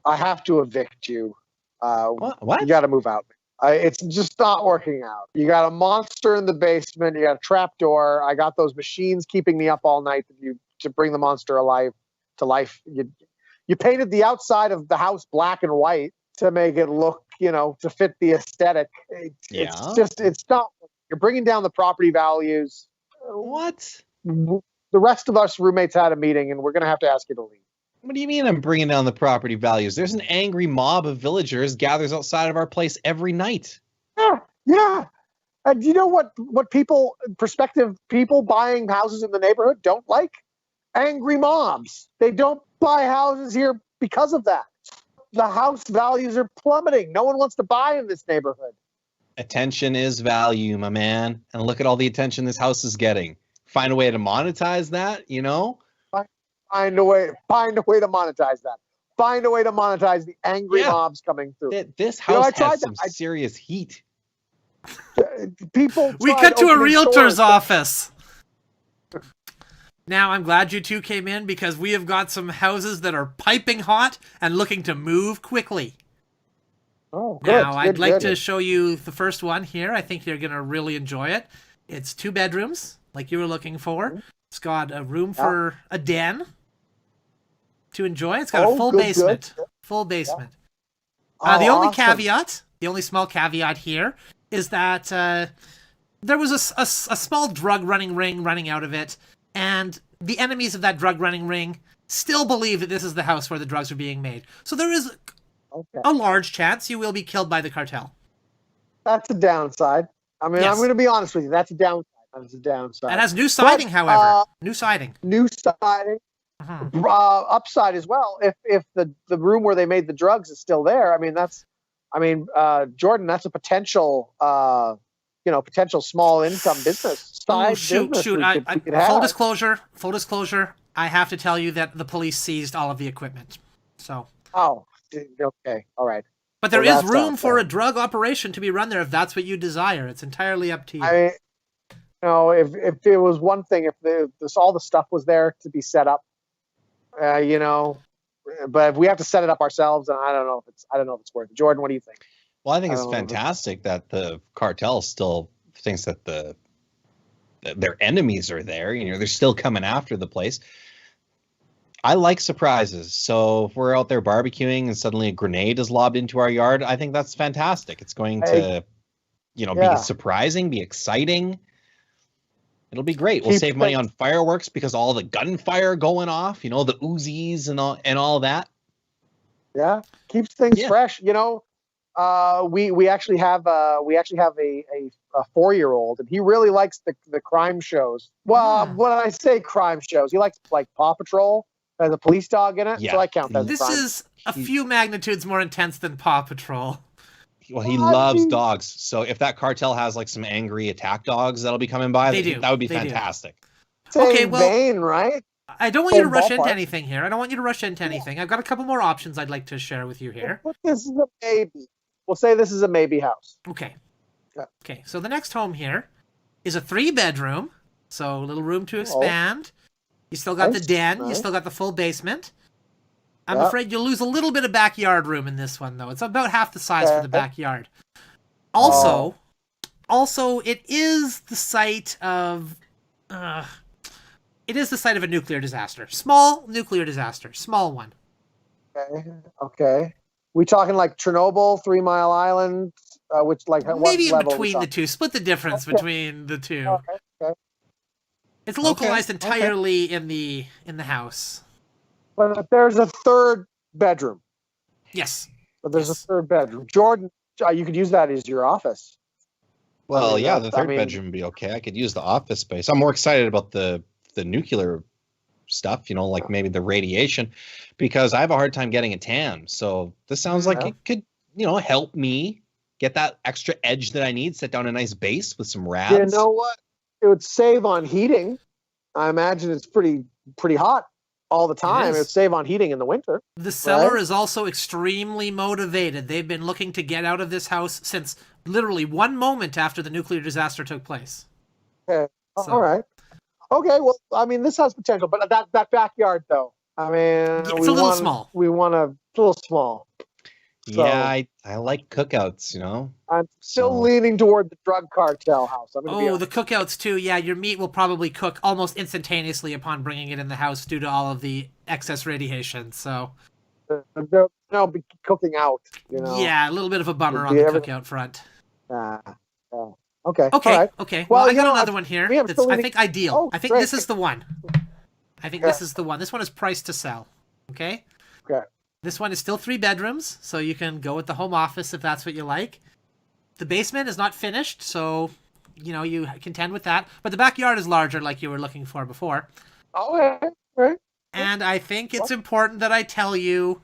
have to evict you. What? You got to move out. It's just not working out. You got a monster in the basement. You got a trap door. I got those machines keeping me up all night to bring the monster to life. You painted the outside of the house black and white to make it look, to fit the aesthetic. It's not. You're bringing down the property values. What? The rest of us roommates had a meeting, and we're going to have to ask you to leave. What do you mean I'm bringing down the property values? There's an angry mob of villagers gathers outside of our place every night. Yeah. And you know what prospective people buying houses in the neighborhood don't like? Angry mobs. They don't buy houses here because of that. The house values are plummeting. No one wants to buy in this neighborhood. Attention is value, my man. And look at all the attention this house is getting. Find a way to monetize that, Find a way to monetize that. Find a way to monetize the angry mobs coming through. This house has some serious heat. We cut to a realtor's office. Now, I'm glad you two came in because we have got some houses that are piping hot and looking to move quickly. Oh, good. Now, I'd like to show you the first one here. I think you're going to really enjoy it. It's 2 bedrooms, like you were looking for. It's got a room for a den to enjoy. It's got a full basement. Good. Full basement. The only small caveat here is that there was a small drug running out of it, and the enemies of that drug running ring still believe that this is the house where the drugs are being made. So there is a large chance you will be killed by the cartel. That's a downside. I mean, yes. I'm going to be honest with you. That's a downside. It has new siding, however. New siding. Upside as well. If the room where they made the drugs is still there, Jordan, that's a potential, potential small income business. Full disclosure. I have to tell you that the police seized all of the equipment. So. Oh, okay, all right. But there is room for a drug operation to be run there if that's what you desire. It's entirely up to you. If it was one thing, if all the stuff was there to be set up, but if we have to set it up ourselves, and I don't know if it's worth it. Jordan, what do you think? Well, I think it's fantastic that the cartel still thinks that their enemies are there. They're still coming after the place. I like surprises. So if we're out there barbecuing and suddenly a grenade is lobbed into our yard, I think that's fantastic. It's going to, be surprising, be exciting. It'll be great. We'll Keep save money things- on fireworks because all the gunfire going off, you know, the Uzis and all that. Yeah, keeps things Yeah. fresh. You know, we actually have a 4-year-old, and he really likes the crime shows. Well, Hmm. when I say crime shows, he likes like Paw Patrol has a police dog in it, Yeah. so I count that as This crime. is a He- few magnitudes more intense than Paw Patrol. Well, he I loves mean- dogs. So if that cartel has like some angry attack dogs that'll be coming by, They do. that would be They do. fantastic. Same Okay, well- vein, right? I don't want you to Same rush into ballpark. anything here. I don't want you to rush into anything. I've got a couple more options I'd like to share with you here. But this is a maybe. We'll say this is a maybe house. Okay. Yeah. Okay, so the next home here is a 3-bedroom, so a little room to expand. You still got the Nice, den. You nice. still got the full basement. I'm Yeah. afraid you'll lose a little bit of backyard room in this one, though. It's about half the size for the Okay. backyard. Oh. Also, it is the site of... it is the site of a nuclear disaster. Small nuclear disaster. Small one. Okay. We talking like Chernobyl, 3 Mile Island, which like what Maybe in level we between the talking? two. Split the difference Okay. between the two. Okay. It's localized Okay. entirely in the house. But there's a 3rd bedroom. Yes. But there's Yes. a 3rd bedroom. Jordan, you could use that as your office. Well, mean, yeah, that- the I third mean- bedroom would be okay. I could use the office space. I'm more excited about the nuclear stuff, you know, like maybe the radiation, because I have a hard time getting a tan. So this sounds like Yeah. it could, you know, help me get that extra edge that I need. Set down a nice base with some rads. You know what? It would save on heating. I imagine it's pretty hot all the time. is. It would save on heating in the winter. The seller Right. is also extremely motivated. They've been looking to get out of this house since literally one moment after the nuclear disaster took place. So- All right. Okay. Well, I mean, this has potential, but that backyard, though. I mean, It's a little small. We want a little small. So- Yeah, I like cookouts, you know. I'm still So- leaning toward the drug cartel house. I'm gonna be Oh, honest. the cookouts too. Yeah, your meat will probably cook almost instantaneously upon bringing it in the house due to all of the excess radiation. So, They'll be cooking out. You know. yeah, a little bit of a bummer It'll on be the everything. cookout front. Yeah. Okay. Okay, All right. okay. Well, Well, I you got know, another one here we have that's, so I many- think, ideal. Oh, I think great. this is the one. I think this is the one. This one is priced to sell. Okay? Okay. This one is still 3 bedrooms, so you can go with the home office if that's what you like. The basement is not finished, so, you know, you contend with that. But the backyard is larger like you were looking for before. Okay. Right. And I think it's important that I tell you...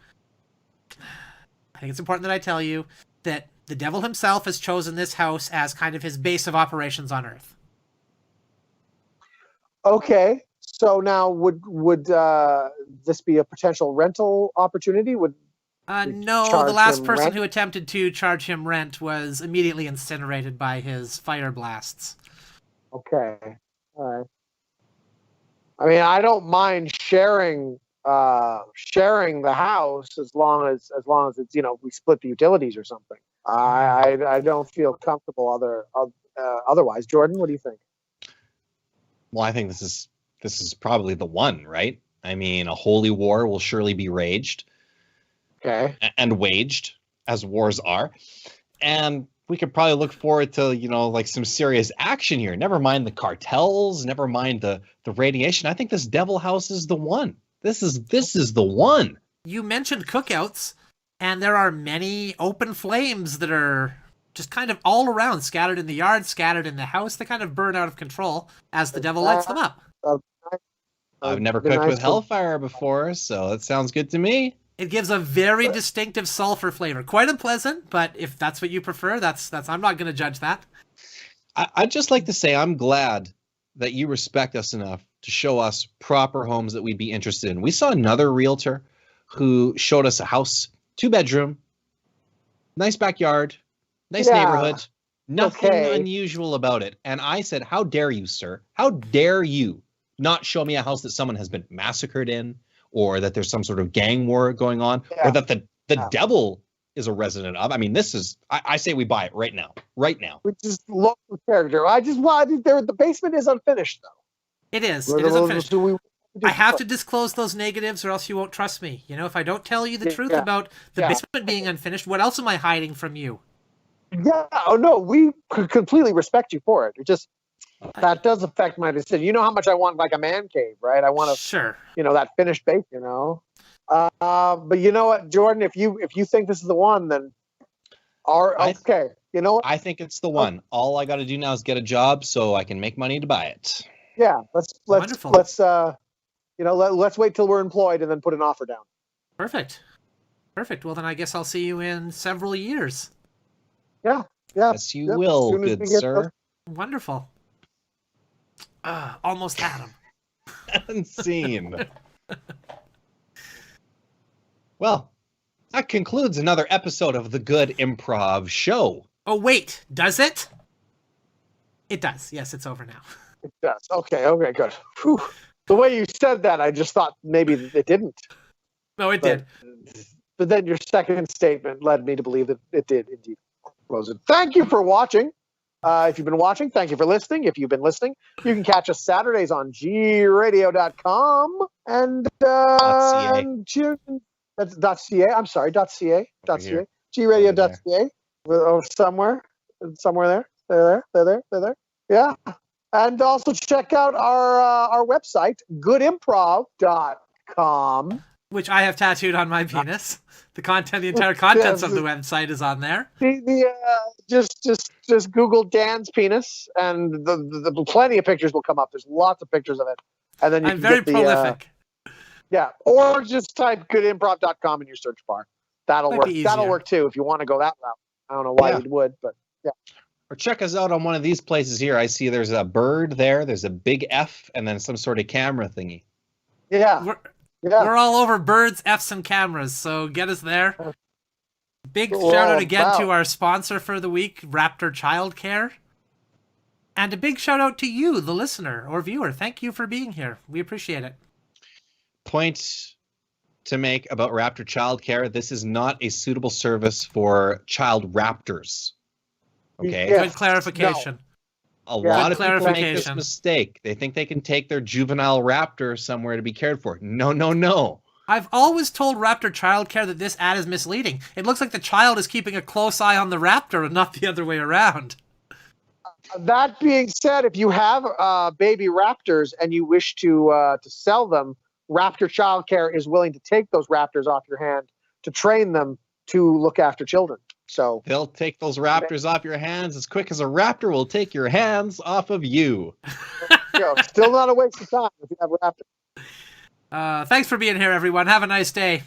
that the devil himself has chosen this house as kind of his base of operations on Earth. Okay. So now, would this be a potential rental opportunity? Would No, the charge last him person rent? who attempted to charge him rent was immediately incinerated by his fire blasts. Okay. All right. I mean, I don't mind sharing the house as long as it's, you know, we split the utilities or something. I don't feel comfortable otherwise. Jordan, what do you think? Well, I think this is probably the one, right? I mean, a holy war will surely be raged Okay. and waged, as wars are. And we could probably look forward to, you know, like some serious action here. Never mind the cartels, never mind the radiation. I think this devil house is the one. This is the one. You mentioned cookouts, and there are many open flames that are just kind of all around, scattered in the yard, scattered in the house. They kind of burn out of control as the devil lights them up. I've never Be cooked nice with to- hellfire before, so that sounds good to me. It gives a very distinctive sulfur flavor. Quite unpleasant, but if that's what you prefer, that's I'm not going to judge that. I'd just like to say I'm glad that you respect us enough to show us proper homes that we'd be interested in. We saw another realtor who showed us a house, 2-bedroom, nice backyard, nice Yeah. neighborhood, nothing Okay. unusual about it. And I said, how dare you, sir? How dare you not show me a house that someone has been massacred in, or that there's some sort of gang war going on, Yeah. or that the Yeah. devil is a resident of? I mean, this is, I say we buy it right now. Right now. We just love the character. I just wanted the basement is unfinished though. It is. It is unfinished. Do we- I have to disclose those negatives or else you won't trust me. You know, if I don't tell you the truth Yeah. about the Yeah. basement being unfinished, what else am I hiding from you? Yeah. Oh no, we completely respect you for it. It just that does affect my decision. You know how much I want like a man cave, right? I want to, Sure. that finished bake, But you know what, Jordan, if you think this is the one, then okay. You know what? I think it's the one. All I got to do now is get a job so I can make money to buy it. Yeah, Wonderful. let's wait till we're employed and then put an offer down. Perfect. Well, then I guess I'll see you in several years. Yeah. Yes, you will, good sir. Wonderful. Almost had him. Unseen. Well, that concludes another episode of the Good Improv Show. Oh, wait. Does it? It does. Yes, it's over now. It does. Okay, good. Whew. The way you said that, I just thought maybe it didn't. No, it did. But then your second statement led me to believe that it did indeed close it. Thank you for watching. If you've been watching, thank you for listening. If you've been listening, you can catch us Saturdays on gradio.com and that's .ca. I'm sorry, .ca. gradio.ca. Or somewhere there. They're there. Yeah. And also check out our website, goodimprov.com. Which I have tattooed on my penis. The entire contents of the website is on there. Just Google Dan's penis, and the plenty of pictures will come up. There's lots of pictures of it, and then I'm very prolific. Or just type goodimprov.com in your search bar. That'll work. That'll work too if you want to go that route. I don't know why you would, but yeah. Or check us out on one of these places here. I see there's a bird there. There's a big F, and then some sort of camera thingy. Yeah. We're all over birds, Fs, and cameras, so get us there. Big shout out again to our sponsor for the week, Raptor Childcare. And a big shout out to you, the listener or viewer. Thank you for being here. We appreciate it. Point to make about Raptor Childcare. This is not a suitable service for child raptors. Okay? Good clarification. A lot of people make this mistake. They think they can take their juvenile raptor somewhere to be cared for. No. I've always told Raptor Childcare that this ad is misleading. It looks like the child is keeping a close eye on the raptor and not the other way around. That being said, if you have baby raptors and you wish to sell them, Raptor Childcare is willing to take those raptors off your hand to train them to look after children. So they'll take those raptors off your hands as quick as a raptor will take your hands off of you. Still not a waste of time if you have raptors. Thanks for being here, everyone. Have a nice day.